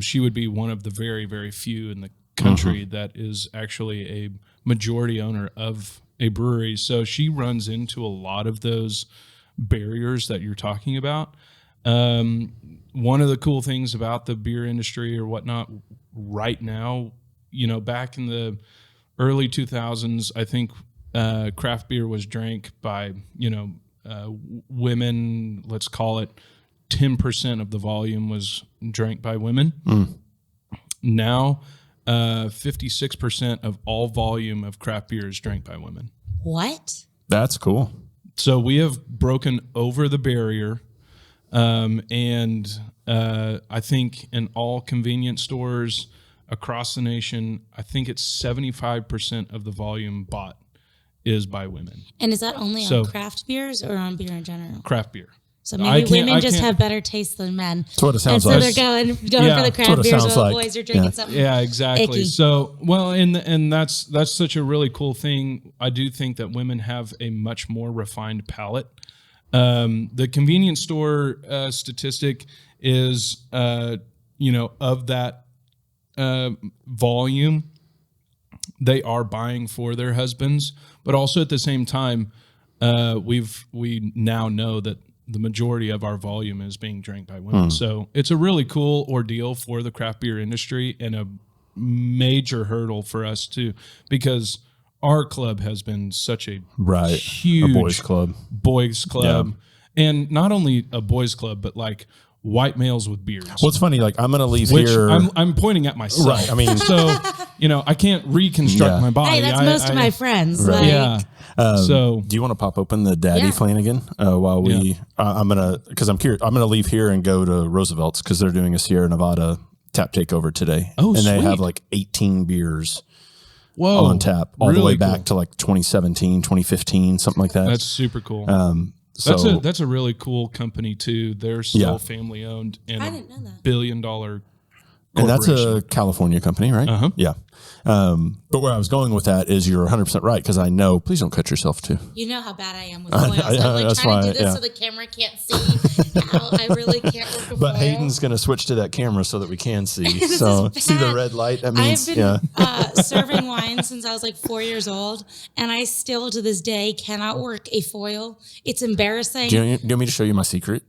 Speaker 2: she would be one of the very, very few in the country that is actually a majority owner of a brewery. So she runs into a lot of those barriers that you're talking about. One of the cool things about the beer industry or whatnot right now, back in the early 2000s, I think craft beer was drank by, women, let's call it 10% of the volume was drank by women. Now, 56% of all volume of craft beer is drank by women.
Speaker 4: What?
Speaker 1: That's cool.
Speaker 2: So we have broken over the barrier. And I think in all convenience stores across the nation, I think it's 75% of the volume bought is by women.
Speaker 4: And is that only on craft beers or on beer in general?
Speaker 2: Craft beer.
Speaker 4: So maybe women just have better taste than men.
Speaker 1: That's what it sounds
Speaker 4: like.
Speaker 1: And
Speaker 4: so they're going for the craft beers while boys are drinking something.
Speaker 2: Yeah, exactly.
Speaker 4: Icky.
Speaker 2: So, and that's such a really cool thing. I do think that women have a much more refined palate. The convenience store statistic is, of that volume, they are buying for their husbands, but also at the same time, we now know that the majority of our volume is being drank by women. So it's a really cool ordeal for the craft beer industry and a major hurdle for us too, because our club has been such a huge boys club. And not only a boys club, but like white males with beards.
Speaker 1: Well, it's funny. Like I'm going to leave here.
Speaker 2: I'm pointing at myself.
Speaker 1: Right. I mean,
Speaker 2: so, I can't reconstruct my body.
Speaker 4: Hey, that's most of my friends.
Speaker 1: Right.
Speaker 2: Yeah. So
Speaker 1: do you want to pop open the Daddy Flanagan while we, because I'm curious, I'm going to leave here and go to Roosevelt's because they're doing a Sierra Nevada tap takeover today. Oh, and they have like 18 beers on tap all the way back to like 2017, 2015, something like that.
Speaker 2: That's super cool. That's a really cool company too. They're still family owned and
Speaker 4: I didn't know that.
Speaker 2: $1 billion corporation.
Speaker 1: And that's a California company, right?
Speaker 2: Uh-huh.
Speaker 1: Yeah. But where I was going with that is you're 100% right because I know, please don't cut yourself too.
Speaker 4: You know how bad I am with foil. I'm like trying to do this so the camera can't see how I really can't work with
Speaker 1: But
Speaker 4: foil.
Speaker 1: Hayden's going to switch to that camera so that we can see. So see the red light? That means,
Speaker 4: I've been serving wine since I was like 4 years old, and I still to this day cannot work a foil. It's embarrassing.
Speaker 1: Do you want me to show you my secret?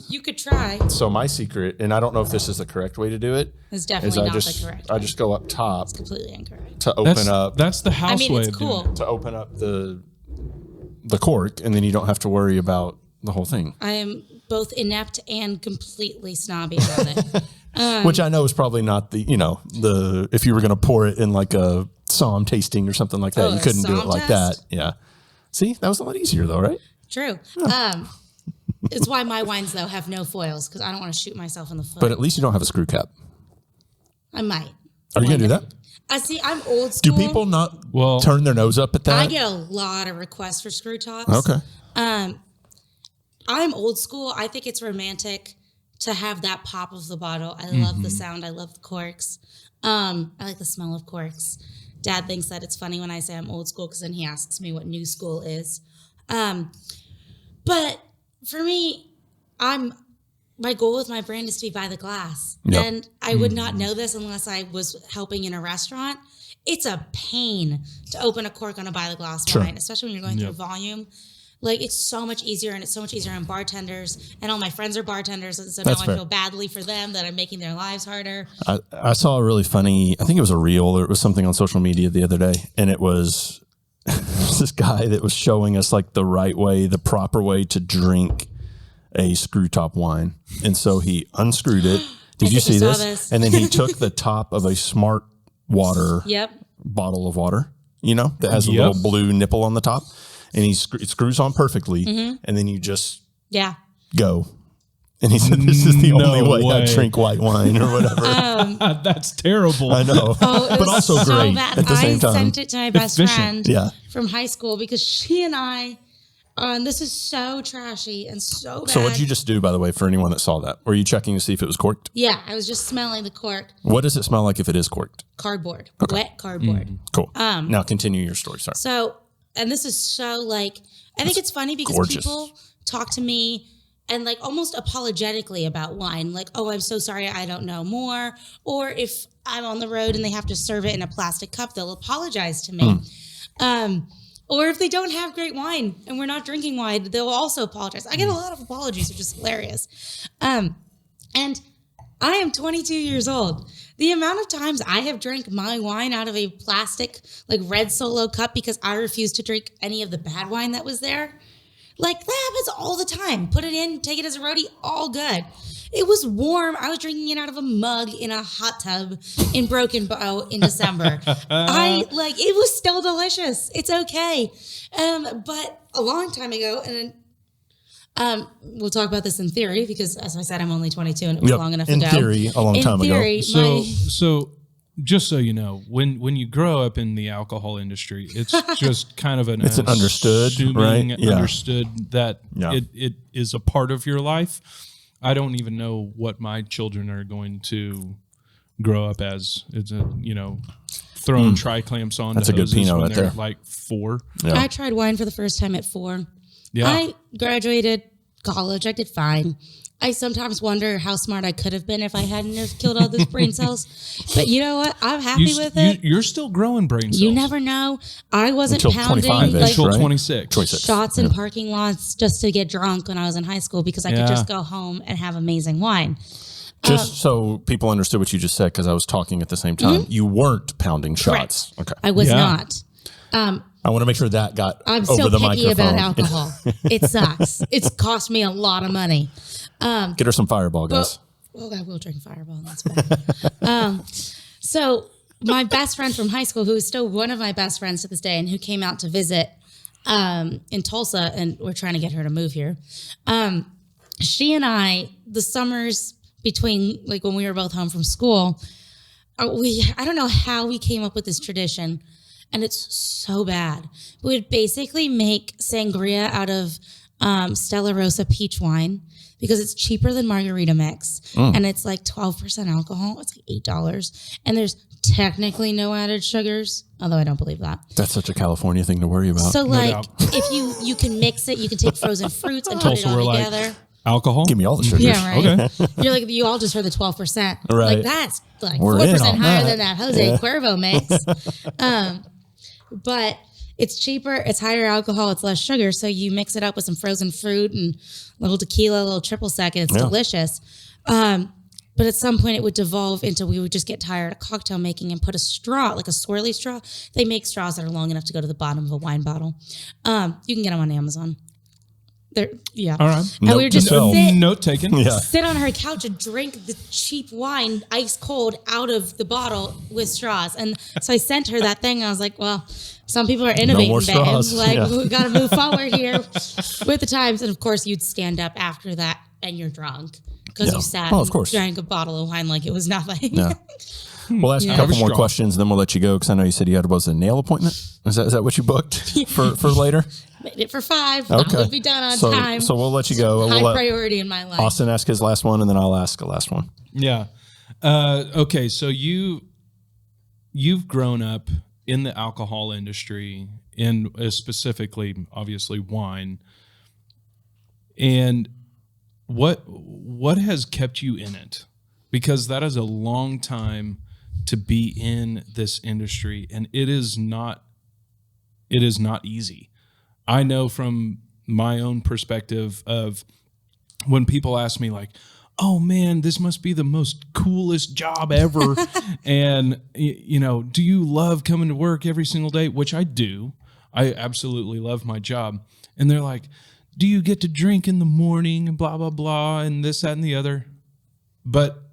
Speaker 4: You could try.
Speaker 1: So my secret, and I don't know if this is the correct way to do it,
Speaker 4: It's definitely not the correct way.
Speaker 1: I just go up top
Speaker 4: It's completely incorrect.
Speaker 1: to open up.
Speaker 2: That's the house way
Speaker 4: it's
Speaker 2: of doing
Speaker 4: cool.
Speaker 2: it.
Speaker 1: To open up the cork, and then you don't have to worry about the whole thing.
Speaker 4: I am both inept and completely snobby about it.
Speaker 1: Which I know is probably not if you were going to pour it in like a Somm tasting or something like that, you couldn't do it like that. Yeah. See, that was a lot easier though, right?
Speaker 4: True. It's why my wines, though, have no foils, because I don't want to shoot myself in the foot.
Speaker 1: But at least you don't have a screw cap.
Speaker 4: I might.
Speaker 1: Are you going to do that?
Speaker 4: I see. I'm old
Speaker 1: Do
Speaker 4: school.
Speaker 1: people not turn their nose up at that?
Speaker 4: I get a lot of requests for screw tops.
Speaker 1: Okay.
Speaker 4: I'm old school. I think it's romantic to have that pop of the bottle. I love the sound. I love the corks. I like the smell of corks. Dad thinks that it's funny when I say I'm old school because then he asks me what new school is. But for me, my goal with my brand is to be by the glass.
Speaker 1: Yep.
Speaker 4: And I would not know this unless I was helping in a restaurant. It's a pain to open a cork on a by the glass wine, especially when you're going through volume. Like, it's so much easier, and it's so much easier on bartenders. And all my friends are bartenders, and so now I feel badly for them that I'm making their lives harder.
Speaker 1: I saw a really funny, I think it was a reel, or it was something on social media the other day, and it was this guy that was showing us like the right way, the proper way to drink a screw top wine. And so he unscrewed it. Did you see this? And then he took the top of a Smart Water bottle of water, that has a little blue nipple on the top. And it screws on perfectly, and then you just go. And he said, "This is the only way I drink white wine or whatever."
Speaker 2: That's terrible.
Speaker 1: I know, but also
Speaker 4: so
Speaker 1: great
Speaker 4: bad.
Speaker 1: at the same time.
Speaker 4: I sent it to my best friend
Speaker 1: Yeah.
Speaker 4: from high school because she and I, this is so trashy and so bad.
Speaker 1: So what did you just do, by the way, for anyone that saw that? Were you checking to see if it was corked?
Speaker 4: Yeah, I was just smelling the cork.
Speaker 1: What does it smell like if it is corked?
Speaker 4: Cardboard, wet cardboard.
Speaker 1: Cool. Now continue your story. Sorry.
Speaker 4: So, and this is so I think it's funny because people talk to me and almost apologetically about wine. Like, oh, I'm so sorry, I don't know more. Or if I'm on the road and they have to serve it in a plastic cup, they'll apologize to me. Or if they don't have great wine and we're not drinking wine, they'll also apologize. I get a lot of apologies, which is hilarious. And I am 22 years old. The amount of times I have drank my wine out of a plastic, red Solo cup because I refused to drink any of the bad wine that was there, that happens all the time. Put it in, take it as a roadie, all good. It was warm. I was drinking it out of a mug in a hot tub in Broken Bow in December. It was still delicious. It's okay. But a long time ago, and we'll talk about this in theory because, as I said, I'm only 22 and it was long enough ago.
Speaker 1: In theory, a long time ago.
Speaker 2: So just so you know, when you grow up in the alcohol industry, it's just kind of an
Speaker 1: understood, right? Yeah.
Speaker 2: Understood that it is a part of your life. I don't even know what my children are going to grow up as. It's throwing tri-clamps on.
Speaker 1: That's a good Pinot right there.
Speaker 2: 4.
Speaker 1: Yeah.
Speaker 4: I tried wine for the first time at 4.
Speaker 2: Yeah.
Speaker 4: I graduated college. I did fine. I sometimes wonder how smart I could have been if I hadn't have killed all those brain cells. But you know what? I'm happy with it.
Speaker 2: You're still growing brain cells.
Speaker 4: You never know. I wasn't
Speaker 1: until
Speaker 4: pounding
Speaker 1: 25-ish,
Speaker 2: until 26
Speaker 4: shots in parking lots just to get drunk when I was in high school because I could just go home and have amazing wine.
Speaker 1: Just so people understood what you just said, because I was talking at the same time, you weren't pounding shots.
Speaker 4: Correct.
Speaker 1: Okay.
Speaker 4: I was not.
Speaker 1: I want to make sure that got
Speaker 4: I'm
Speaker 1: over
Speaker 4: so
Speaker 1: the
Speaker 4: picky
Speaker 1: microphone.
Speaker 4: about alcohol. It sucks. It's cost me a lot of money.
Speaker 1: Get her some Fireball, guys.
Speaker 4: Well, I will drink Fireball. That's fine. So my best friend from high school, who is still one of my best friends to this day and who came out to visit in Tulsa, and we're trying to get her to move here. She and I, the summers between when we were both home from school, I don't know how we came up with this tradition, and it's so bad. We would basically make sangria out of Stella Rosa peach wine because it's cheaper than margarita mix, and it's 12% alcohol. It's $8, and there's technically no added sugars, although I don't believe that.
Speaker 1: That's such a California thing to worry about.
Speaker 4: So if you can mix it, you can take frozen fruits and put it all together.
Speaker 2: Alcohol?
Speaker 1: Give me all the sugars.
Speaker 4: Yeah, right.
Speaker 2: Okay.
Speaker 4: You all just heard the 12%.
Speaker 1: Right.
Speaker 4: That's 4%
Speaker 1: We're in on
Speaker 4: higher
Speaker 1: that.
Speaker 4: than that Jose Cuervo makes. But it's cheaper, it's higher alcohol, it's less sugar. So you mix it up with some frozen fruit and a little tequila, a little triple sec, and it's delicious. But at some point it would devolve into, we would just get tired of cocktail making and put a straw, like a swirly straw. They make straws that are long enough to go to the bottom of a wine bottle. You can get them on Amazon. All
Speaker 2: right.
Speaker 4: And we would just
Speaker 2: note taken.
Speaker 4: sit on her couch and drink the cheap wine ice cold out of the bottle with straws. And so I sent her that thing. I was like, well, some people are innovating, babe. Like, we got to move forward here with the times. And of course, you'd stand up after that and you're drunk because you sat and drank a bottle of wine like it was nothing.
Speaker 1: Yeah. We'll ask a couple more questions, then we'll let you go because I know you said you had a nail appointment. Is that what you booked for later?
Speaker 4: Made it for 5.
Speaker 1: Okay.
Speaker 4: We'll be done on time.
Speaker 1: So we'll let you go.
Speaker 4: High priority in my life.
Speaker 1: Austin ask his last one, and then I'll ask the last one.
Speaker 2: Yeah. Okay. So you've grown up in the alcohol industry, and specifically, obviously, wine. And what has kept you in it? Because that is a long time to be in this industry, and it is not easy. I know from my own perspective of when people ask me like, oh man, this must be the most coolest job ever. And do you love coming to work every single day? Which I do. I absolutely love my job. And they're like, do you get to drink in the morning and blah, blah, blah, and this, that, and the other? But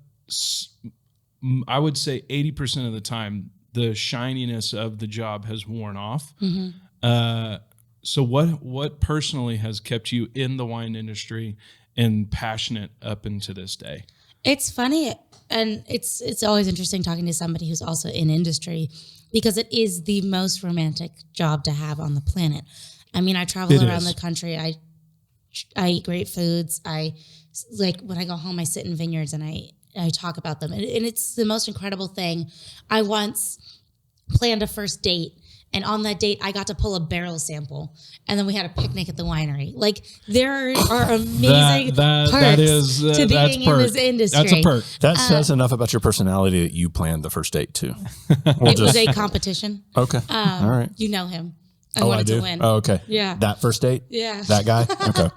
Speaker 2: I would say 80% of the time, the shininess of the job has worn off. Mm-hmm. So what personally has kept you in the wine industry and passionate up into this day?
Speaker 4: It's funny, and it's always interesting talking to somebody who's also in industry because it is the most romantic job to have on the planet. I mean, I travel around the country. I eat great foods. I like when I go home, I sit in vineyards and I talk about them. And it's the most incredible thing. I once planned a first date, and on that date, I got to pull a barrel sample, and then we had a picnic at the winery. Like, there are amazing perks to being in this industry.
Speaker 2: That's a perk.
Speaker 1: That says enough about your personality that you planned the first date, too.
Speaker 4: It was a competition.
Speaker 1: Okay. All right.
Speaker 4: You know him. I wanted to win.
Speaker 1: Oh, okay.
Speaker 4: Yeah.
Speaker 1: That first date?
Speaker 4: Yeah.
Speaker 1: That guy? Okay.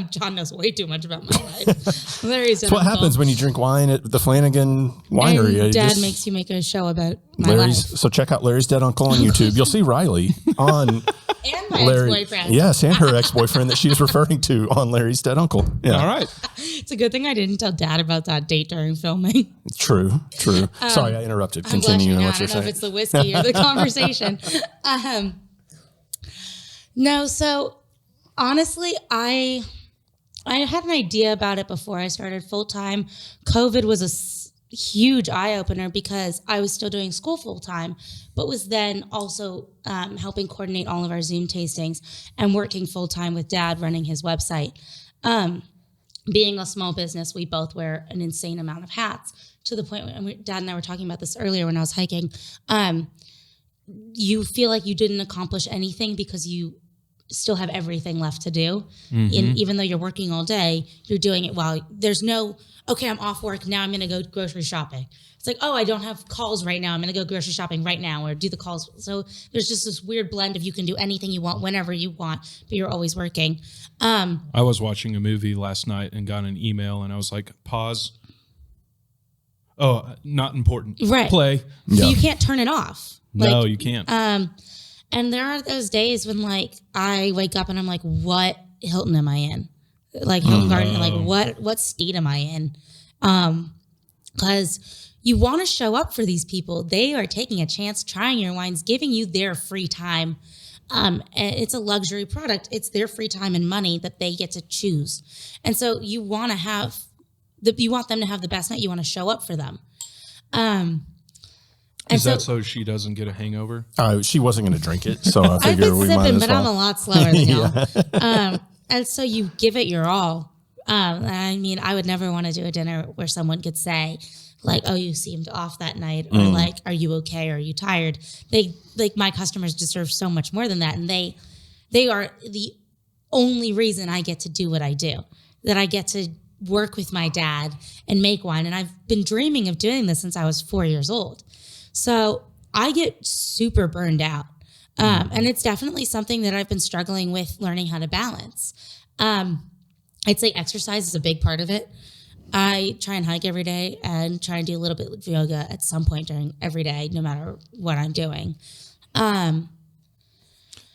Speaker 4: John knows way too much about my life. That's
Speaker 1: what happens when you drink wine at the Flanagan winery.
Speaker 4: And Dad makes you make a show about my life.
Speaker 1: So check out Larry's Dead Uncle on YouTube. You'll see Riley on
Speaker 4: and my ex-boyfriend.
Speaker 1: Yes, and her ex-boyfriend that she was referring to on Larry's Dead Uncle. Yeah.
Speaker 2: All right.
Speaker 4: It's a good thing I didn't tell Dad about that date during filming.
Speaker 1: True. Sorry, I interrupted. Continue on what you're saying.
Speaker 4: I don't know if it's the whiskey or the conversation. No, so honestly, I had an idea about it before I started full-time. COVID was a huge eye-opener because I was still doing school full-time, but was then also helping coordinate all of our Zoom tastings and working full-time with Dad running his website. Being a small business, we both wear an insane amount of hats to the point where Dad and I were talking about this earlier when I was hiking. You feel like you didn't accomplish anything because you still have everything left to do. Mm-hmm. Even though you're working all day, you're doing it while there's no, okay, I'm off work. Now I'm going to go grocery shopping. It's like, oh, I don't have calls right now. I'm going to go grocery shopping right now or do the calls. So there's just this weird blend of you can do anything you want, whenever you want, but you're always working.
Speaker 2: I was watching a movie last night and got an email and I was like, pause. Oh, not important.
Speaker 4: Right.
Speaker 2: Play.
Speaker 4: So you can't turn it off.
Speaker 2: No, you can't.
Speaker 4: And there are those days when like I wake up and I'm like, what Hilton am I in? Like Hilton Garden, like what state am I in? Because you want to show up for these people. They are taking a chance, trying your wines, giving you their free time. And it's a luxury product. It's their free time and money that they get to choose. And so you want them to have the best night. You want to show up for them.
Speaker 2: Is that so she doesn't get a hangover?
Speaker 1: She wasn't going to drink it, so I figured
Speaker 4: I've been sipping, but I'm a lot slower than y'all. And so you give it your all. I mean, I would never want to do a dinner where someone could say, like, "Oh, you seemed off that night," or like, "Are you okay? Or are you tired?" My customers deserve so much more than that, and they are the only reason I get to do what I do. That I get to work with my dad and make wine, and I've been dreaming of doing this since I was 4 years old. So I get super burned out. And it's definitely something that I've been struggling with learning how to balance. I'd say exercise is a big part of it. I try and hike every day and try and do a little bit of yoga at some point during every day, no matter what I'm doing.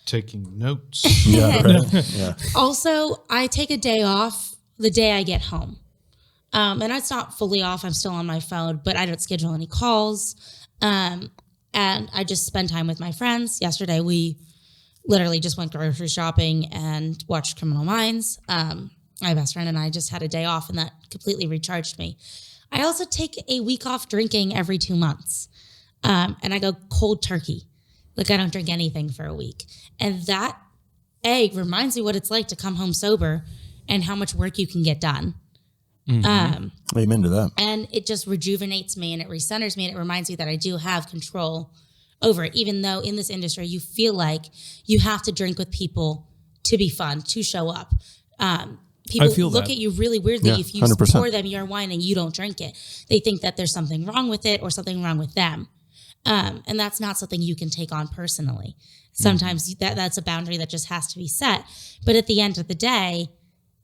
Speaker 2: Taking notes.
Speaker 1: Yeah, right. Yeah.
Speaker 4: Also, I take a day off the day I get home. And it's not fully off. I'm still on my phone, but I don't schedule any calls. And I just spend time with my friends. Yesterday, we literally just went grocery shopping and watched Criminal Minds. My best friend and I just had a day off, and that completely recharged me. I also take a week off drinking every 2 months. And I go cold turkey. Like, I don't drink anything for a week. And that reminds me what it's like to come home sober and how much work you can get done.
Speaker 1: Mm-hmm. Amen to that.
Speaker 4: And it just rejuvenates me and it recenters me, and it reminds me that I do have control over it, even though in this industry you feel like you have to drink with people to be fun, to show up. People look at you really weirdly if you
Speaker 1: 100%.
Speaker 4: pour them your wine and you don't drink it. They think that there's something wrong with it or something wrong with them. And that's not something you can take on personally. Sometimes that's a boundary that just has to be set. But at the end of the day,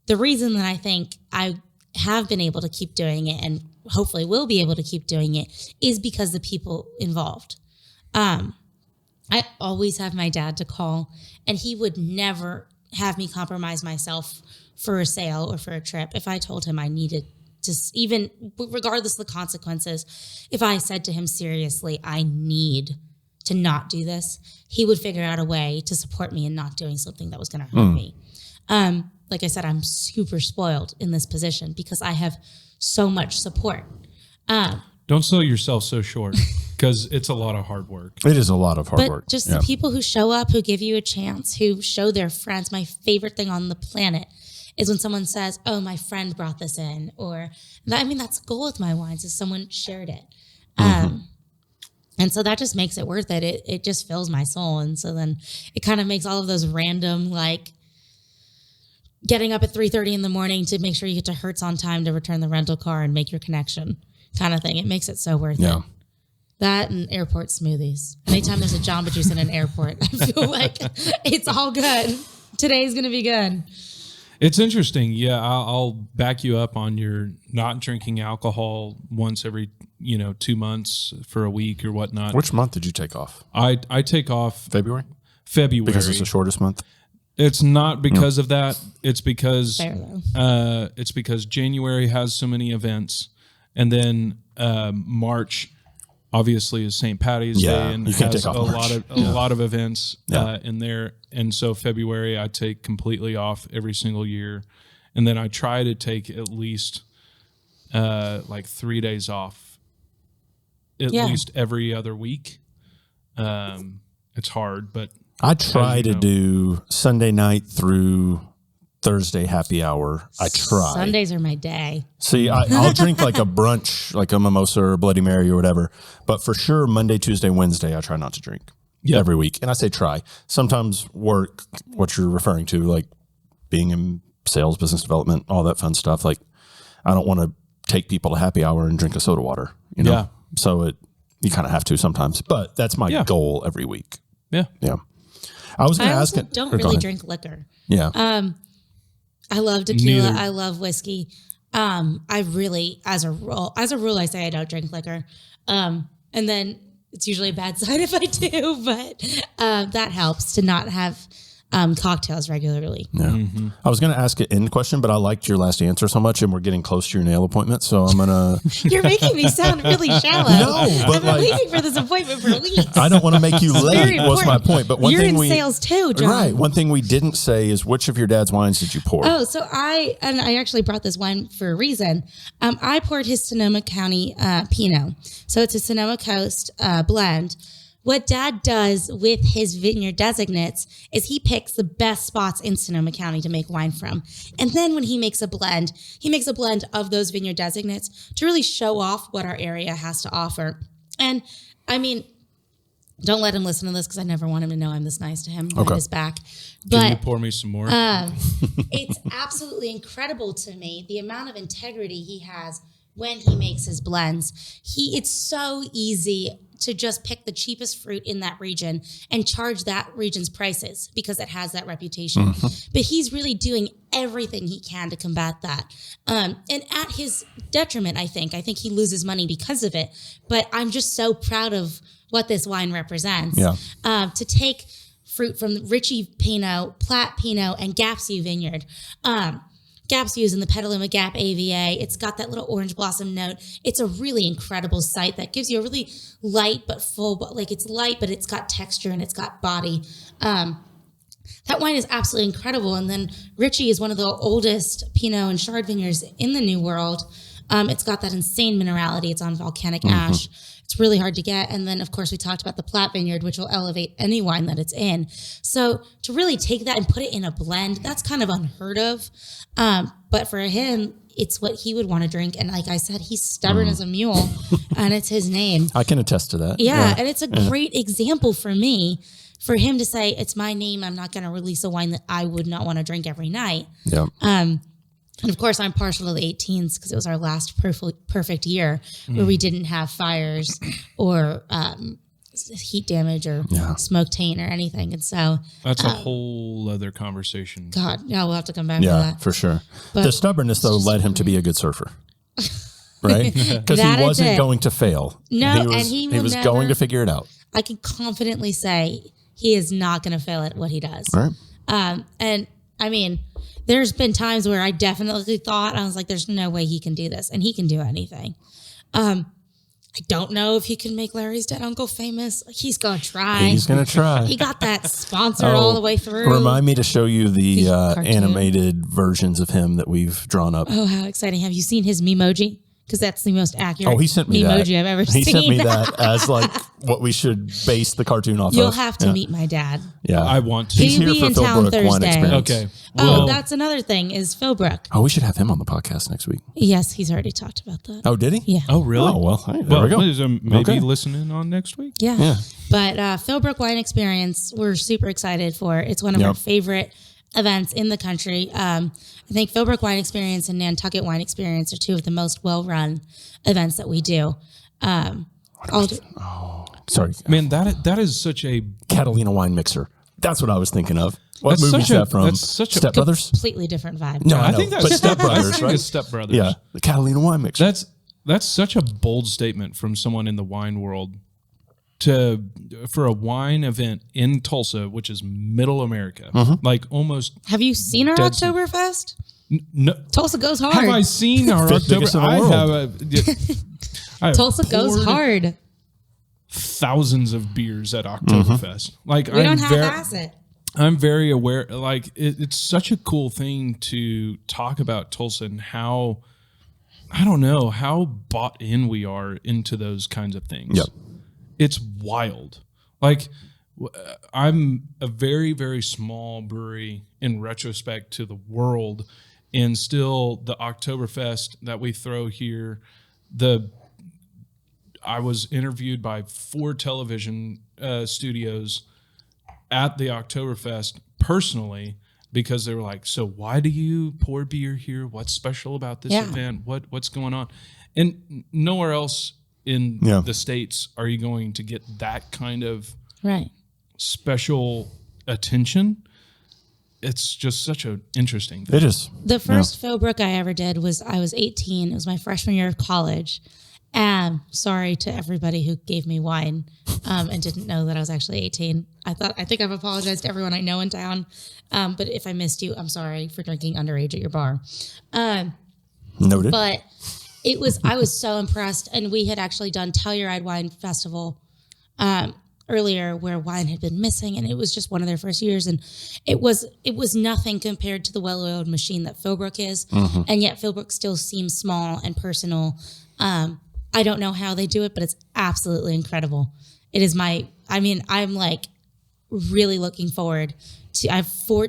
Speaker 4: the reason that I think I have been able to keep doing it and hopefully will be able to keep doing it is because the people involved. I always have my dad to call, and he would never have me compromise myself for a sale or for a trip. If I told him I needed to, even regardless of the consequences, if I said to him seriously, I need to not do this, he would figure out a way to support me in not doing something that was going to hurt me. Like I said, I'm super spoiled in this position because I have so much support.
Speaker 2: Don't sell yourself so short, because it's a lot of hard work.
Speaker 1: It is a lot of hard work.
Speaker 4: Just the people who show up, who give you a chance, who show their friends. My favorite thing on the planet is when someone says, oh, my friend brought this in. Or, I mean, that's the goal with my wines, is someone shared it. And so that just makes it worth it. It just fills my soul. And so then it kind of makes all of those random, like, getting up at 3:30 in the morning to make sure you get to Hertz on time to return the rental car and make your connection kind of thing. It makes it so worth it. That and airport smoothies. Anytime there's a Jamba Juice in an airport, I feel like it's all good. Today's going to be good.
Speaker 2: It's interesting. Yeah, I'll back you up on your not drinking alcohol once every 2 months for a week or whatnot.
Speaker 1: Which month did you take off?
Speaker 2: I take off
Speaker 1: February?
Speaker 2: February.
Speaker 1: Because it's the shortest month?
Speaker 2: It's not because of that. It's because
Speaker 4: Fair, though.
Speaker 2: it's because January has so many events, and then March obviously is St. Patty's Day and
Speaker 1: you can't
Speaker 2: has
Speaker 1: take off
Speaker 2: a lot of events in there. And so February I take completely off every single year, and then I try to take at least like 3 days off at least every other week. It's hard, but
Speaker 1: I try to do Sunday night through Thursday happy hour. I try.
Speaker 4: Sundays are my day.
Speaker 1: See, I'll drink like a brunch, like a mimosa or a Bloody Mary or whatever. But for sure, Monday, Tuesday, Wednesday, I try not to drink every week. And I say try. Sometimes work, what you're referring to, like being in sales, business development, all that fun stuff. Like, I don't want to take people to happy hour and drink a soda water,
Speaker 2: Yeah.
Speaker 1: So you kind of have to sometimes. But that's my goal every week.
Speaker 2: Yeah.
Speaker 1: Yeah. I was going to ask
Speaker 4: it. Don't really drink liquor.
Speaker 1: Yeah.
Speaker 4: I love tequila.
Speaker 2: Neither.
Speaker 4: I love whiskey. I really, as a rule, I say I don't drink liquor. And then it's usually a bad sign if I do, but that helps to not have cocktails regularly.
Speaker 1: Yeah. Mm-hmm. I was going to ask an end question, but I liked your last answer so much, and we're getting close to your nail appointment, so I'm going to...
Speaker 4: You're making me sound really shallow.
Speaker 1: No, but
Speaker 4: I've been waiting for this appointment for weeks.
Speaker 1: I don't want to make you late was my point, but one
Speaker 4: You're
Speaker 1: thing
Speaker 4: in sales too, John.
Speaker 1: Right. One thing we didn't say is which of your dad's wines did you pour?
Speaker 4: Oh, so I actually brought this wine for a reason. I poured his Sonoma County Pinot. So it's a Sonoma Coast blend. What Dad does with his vineyard designates is he picks the best spots in Sonoma County to make wine from. And then when he makes a blend of those vineyard designates to really show off what our area has to offer. And I mean, don't let him listen to this because I never want him to know I'm this nice to him behind his back.
Speaker 2: Can you pour me some more?
Speaker 4: It's absolutely incredible to me, the amount of integrity he has when he makes his blends. It's so easy to just pick the cheapest fruit in that region and charge that region's prices because it has that reputation. But he's really doing everything he can to combat that. And at his detriment, I think he loses money because of it. But I'm just so proud of what this wine represents. Yeah. To take fruit from Ritchie Pinot, Platt Pinot, and Gapsue Vineyard. Gapsue is in the Petaluma Gap AVA. It's got that little orange blossom note. It's a really incredible site that gives you a really light but full, like it's light, but it's got texture and it's got body. That wine is absolutely incredible. And then Ritchie is one of the oldest Pinot and Chard vineyards in the New World. It's got that insane minerality. It's on volcanic ash. It's really hard to get. And then, of course, we talked about the Platt Vineyard, which will elevate any wine that it's in. So to really take that and put it in a blend, that's kind of unheard of. But for him, it's what he would want to drink. And like I said, he's stubborn as a mule, and it's his name.
Speaker 1: I can attest to that.
Speaker 4: Yeah. And it's a great example for me, for him to say, it's my name. I'm not going to release a wine that I would not want to drink every night.
Speaker 1: Yeah.
Speaker 4: And of course, I'm partial to the 18s because it was our last perfect year where we didn't have fires or heat damage or smoke taint or anything. And so
Speaker 2: that's a whole other conversation.
Speaker 4: God, yeah, we'll have to come back to that.
Speaker 1: Yeah, for sure. But the stubbornness, though, led him to be a good surfer. Right? Because he wasn't going to fail.
Speaker 4: No,
Speaker 1: he was going to figure it out.
Speaker 4: I can confidently say he is not going to fail at what he does.
Speaker 1: Right.
Speaker 4: And I mean, there's been times where I definitely thought, I was like, there's no way he can do this. And he can do anything. I don't know if he can make Larry's Dead Uncle famous. He's going to try.
Speaker 1: He's going to try.
Speaker 4: He got that sponsored all the way through.
Speaker 1: Remind me to show you the animated versions of him that we've drawn up.
Speaker 4: Oh, how exciting. Have you seen his Memoji? Because that's the most accurate
Speaker 1: he sent me
Speaker 4: Memoji
Speaker 1: that.
Speaker 4: I've ever seen.
Speaker 1: He sent me that as like what we should base the cartoon off of.
Speaker 4: You'll have to meet my dad.
Speaker 1: Yeah.
Speaker 2: I want to.
Speaker 1: He's
Speaker 4: He'll
Speaker 1: here
Speaker 4: be
Speaker 1: for
Speaker 4: in
Speaker 1: Phil
Speaker 4: town
Speaker 1: Brook Wine
Speaker 4: Thursday.
Speaker 1: Experience.
Speaker 2: Okay.
Speaker 4: Oh, that's another thing is Phil Brook.
Speaker 1: Oh, we should have him on the podcast next week.
Speaker 4: Yes, he's already talked about that.
Speaker 1: Oh, did he?
Speaker 4: Yeah.
Speaker 2: Oh, really?
Speaker 1: Oh, well, hey, there we go.
Speaker 2: Maybe listening on next week.
Speaker 4: Yeah. But Phil Brook Wine Experience, we're super excited for. It's one of our favorite events in the country. I think Phil Brook Wine Experience and Nantucket Wine Experience are two of the most well-run events that we do.
Speaker 1: Sorry.
Speaker 2: Man, that is such a
Speaker 1: Catalina wine mixer. That's what I was thinking of. What movie is that from?
Speaker 2: That's such
Speaker 1: Step Brothers?
Speaker 4: Completely different vibe.
Speaker 1: No,
Speaker 2: I think that's
Speaker 1: but Step Brothers, right?
Speaker 2: Step Brothers.
Speaker 1: Yeah, the Catalina wine mixer.
Speaker 2: That's such a bold statement from someone in the wine world for a wine event in Tulsa, which is Middle America, like almost.
Speaker 4: Have you seen our Oktoberfest?
Speaker 2: No,
Speaker 4: Tulsa goes hard.
Speaker 2: have I seen our
Speaker 1: biggest in the world.
Speaker 2: I have
Speaker 4: Tulsa goes
Speaker 2: poured
Speaker 4: hard.
Speaker 2: thousands of beers at Oktoberfest. Like
Speaker 4: We don't half-ass it.
Speaker 2: I'm very aware. Like it's such a cool thing to talk about Tulsa and how, I don't know, how bought in we are into those kinds of things.
Speaker 1: Yep.
Speaker 2: It's wild. Like I'm a very, very small brewery in retrospect to the world, and still the Oktoberfest that we throw here, I was interviewed by 4 television studios at the Oktoberfest personally, because they were like, so why do you pour beer here? What's special about this event? What's going on? And nowhere else in the States are you going to get that kind of special attention. It's just such an interesting thing.
Speaker 1: It is.
Speaker 4: The first Phil Brook I ever did I was 18. It was my freshman year of college. Sorry to everybody who gave me wine and didn't know that I was actually 18. I think I've apologized to everyone I know in town. But if I missed you, I'm sorry for drinking underage at your bar.
Speaker 1: Noted.
Speaker 4: But I was so impressed. And we had actually done Telluride Wine Festival earlier where wine had been missing, and it was just one of their first years. And it was nothing compared to the well-oiled machine that Phil Brook is. And yet Phil Brook still seems small and personal. I don't know how they do it, but it's absolutely incredible. It is I'm like really looking forward to, I have four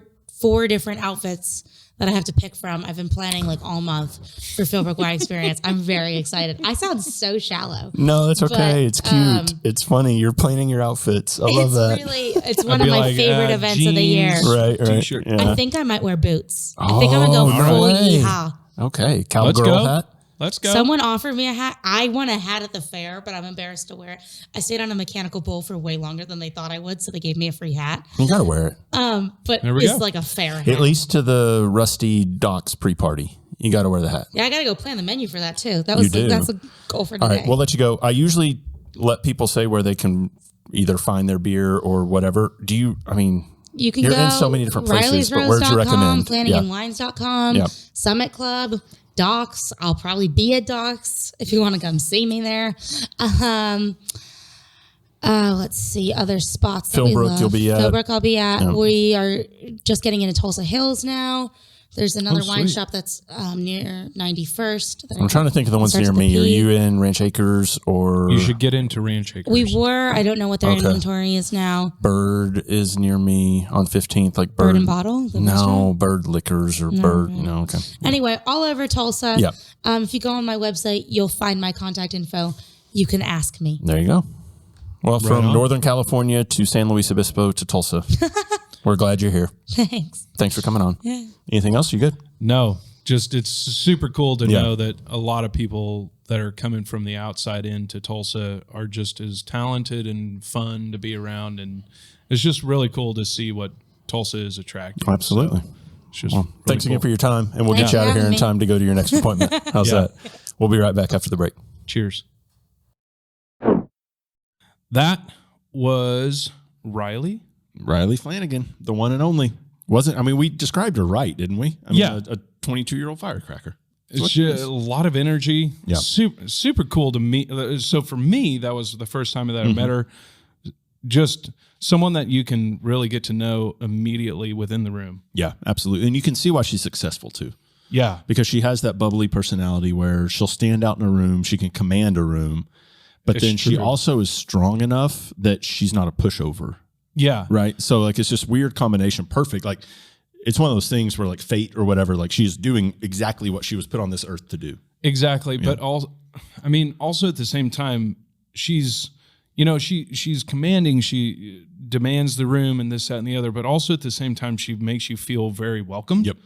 Speaker 4: different outfits that I have to pick from. I've been planning like all month for Phil Brook Wine Experience. I'm very excited. I sound so shallow.
Speaker 1: No, that's okay. It's cute. It's funny. You're planning your outfits. I love that.
Speaker 4: It's one of my favorite events
Speaker 2: jeans,
Speaker 4: of the year.
Speaker 1: Right.
Speaker 2: T-shirt.
Speaker 1: Yeah.
Speaker 4: I think I might wear boots. I think I'm going to go full yeehaw.
Speaker 1: Okay. Cowgirl hat.
Speaker 2: Let's go.
Speaker 4: Someone offered me a hat. I won a hat at the fair, but I'm embarrassed to wear it. I stayed on a mechanical bull for way longer than they thought I would, so they gave me a free hat.
Speaker 1: You got to wear it.
Speaker 4: But
Speaker 2: There we
Speaker 4: it's
Speaker 2: go.
Speaker 4: like a fair hat.
Speaker 1: At least to the Rusty Docks pre-party. You got to wear the hat.
Speaker 4: Yeah, I got to go plan the menu for that too.
Speaker 1: You do.
Speaker 4: That's a goal for today.
Speaker 1: All right, we'll let you go. I usually let people say where they can either find their beer or whatever. You can
Speaker 4: you're
Speaker 1: go in so many different places, but where'd you recommend?
Speaker 4: FlanaganWines.com,
Speaker 1: Yeah.
Speaker 4: Summit Club, Docks. I'll probably be at Docks if you want to come see me there. Let's see, other spots that we
Speaker 1: Philbrook
Speaker 4: love.
Speaker 1: you'll be at.
Speaker 4: Philbrook I'll be at.
Speaker 1: Yeah.
Speaker 4: We are just getting into Tulsa Hills now. There's another wine
Speaker 2: sweet.
Speaker 4: shop that's near 91st.
Speaker 1: I'm trying to think of the ones
Speaker 4: Starts
Speaker 1: near
Speaker 4: with
Speaker 1: me. Are
Speaker 4: P.
Speaker 1: you in Ranch Acres or
Speaker 2: You should get into Ranch Acres.
Speaker 4: We were. I don't know what their
Speaker 1: Okay.
Speaker 4: inventory is now.
Speaker 1: Bird is near me on 15th? Like
Speaker 4: Bird and Bottle? The restaurant?
Speaker 1: No, Bird Liquors or Bird. No, okay.
Speaker 4: Anyway, all over Tulsa.
Speaker 1: Yeah.
Speaker 4: If you go on my website, you'll find my contact info. You can ask me.
Speaker 1: There you go. Well, from
Speaker 2: on.
Speaker 1: Northern California to San Luis Obispo to Tulsa. We're glad you're here.
Speaker 4: Thanks.
Speaker 1: Thanks for coming on.
Speaker 4: Yeah.
Speaker 1: Anything else? You good?
Speaker 2: No, just it's super cool to
Speaker 1: Yeah.
Speaker 2: know that a lot of people that are coming from the outside into Tulsa are just as talented and fun to be around. And it's just really cool to see what Tulsa is attracting.
Speaker 1: Absolutely.
Speaker 2: So it's just
Speaker 1: Well,
Speaker 2: really
Speaker 1: thanks again
Speaker 2: cool.
Speaker 1: for your time, and we'll
Speaker 4: Thanks
Speaker 1: get you out of
Speaker 4: for
Speaker 1: here in
Speaker 4: having me.
Speaker 1: time to go to your next appointment. How's
Speaker 2: Yeah.
Speaker 1: that? We'll be right back after the break.
Speaker 2: Cheers. That was Riley.
Speaker 1: Riley Flanagan, the one and only. We described her right, didn't we?
Speaker 2: Yeah.
Speaker 1: A 22-year-old firecracker.
Speaker 2: It's just a lot of energy.
Speaker 1: Yeah.
Speaker 2: Super cool to me. So for me, that was the first time that I
Speaker 1: Mm-hmm.
Speaker 2: met her. Just someone that you can really get to know immediately within the room.
Speaker 1: Yeah, absolutely. And you can see why she's successful, too.
Speaker 2: Yeah.
Speaker 1: Because she has that bubbly personality where she'll stand out in a room, she can command a room, but
Speaker 2: It's
Speaker 1: then she
Speaker 2: true.
Speaker 1: also is strong enough that she's not a pushover,
Speaker 2: Yeah.
Speaker 1: right? So like it's just weird combination, perfect. Like it's one of those things where like fate or whatever, like she's doing exactly what she was put on this earth to do.
Speaker 2: Exactly. But also at the same time, she's commanding, she demands the room and this, that, and the other, but also at the same time, she makes you feel very welcome.
Speaker 1: Yep.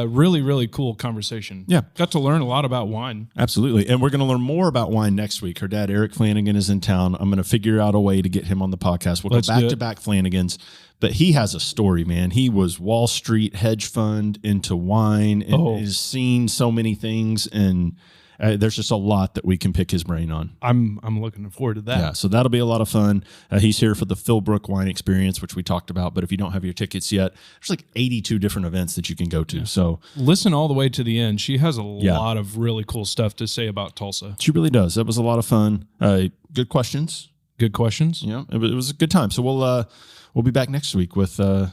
Speaker 2: Really, really cool conversation.
Speaker 1: Yeah.
Speaker 2: Got to learn a lot about wine.
Speaker 1: Absolutely. And we're going to learn more about wine next week. Her dad, Eric Flanagan, is in town. I'm going to figure out a way to get him on the podcast. We'll
Speaker 2: Let's
Speaker 1: go
Speaker 2: do
Speaker 1: back
Speaker 2: it.
Speaker 1: to back Flanagans. But he has a story, man. He was Wall Street hedge fund into wine and has seen so many things. And there's just a lot that we can pick his brain on.
Speaker 2: I'm looking forward to that.
Speaker 1: Yeah, so that'll be a lot of fun. He's here for the Philbrook Wine Experience, which we talked about. But if you don't have your tickets yet, there's like 82 different events that you can go to. So
Speaker 2: Listen all the way to the end. She has a lot of really cool stuff to say about Tulsa.
Speaker 1: she really does. That was a lot of fun. Good questions.
Speaker 2: Good questions.
Speaker 1: Yeah, it was a good time. So we'll be back next week with the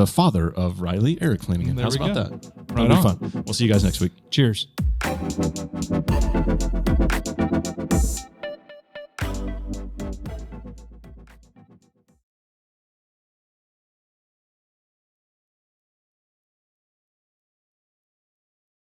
Speaker 1: father of Riley, Eric Flanagan.
Speaker 2: There
Speaker 1: How's
Speaker 2: we
Speaker 1: about
Speaker 2: go.
Speaker 1: that?
Speaker 2: Right
Speaker 1: That'll be
Speaker 2: on.
Speaker 1: fun. We'll see you guys next week.
Speaker 2: Cheers.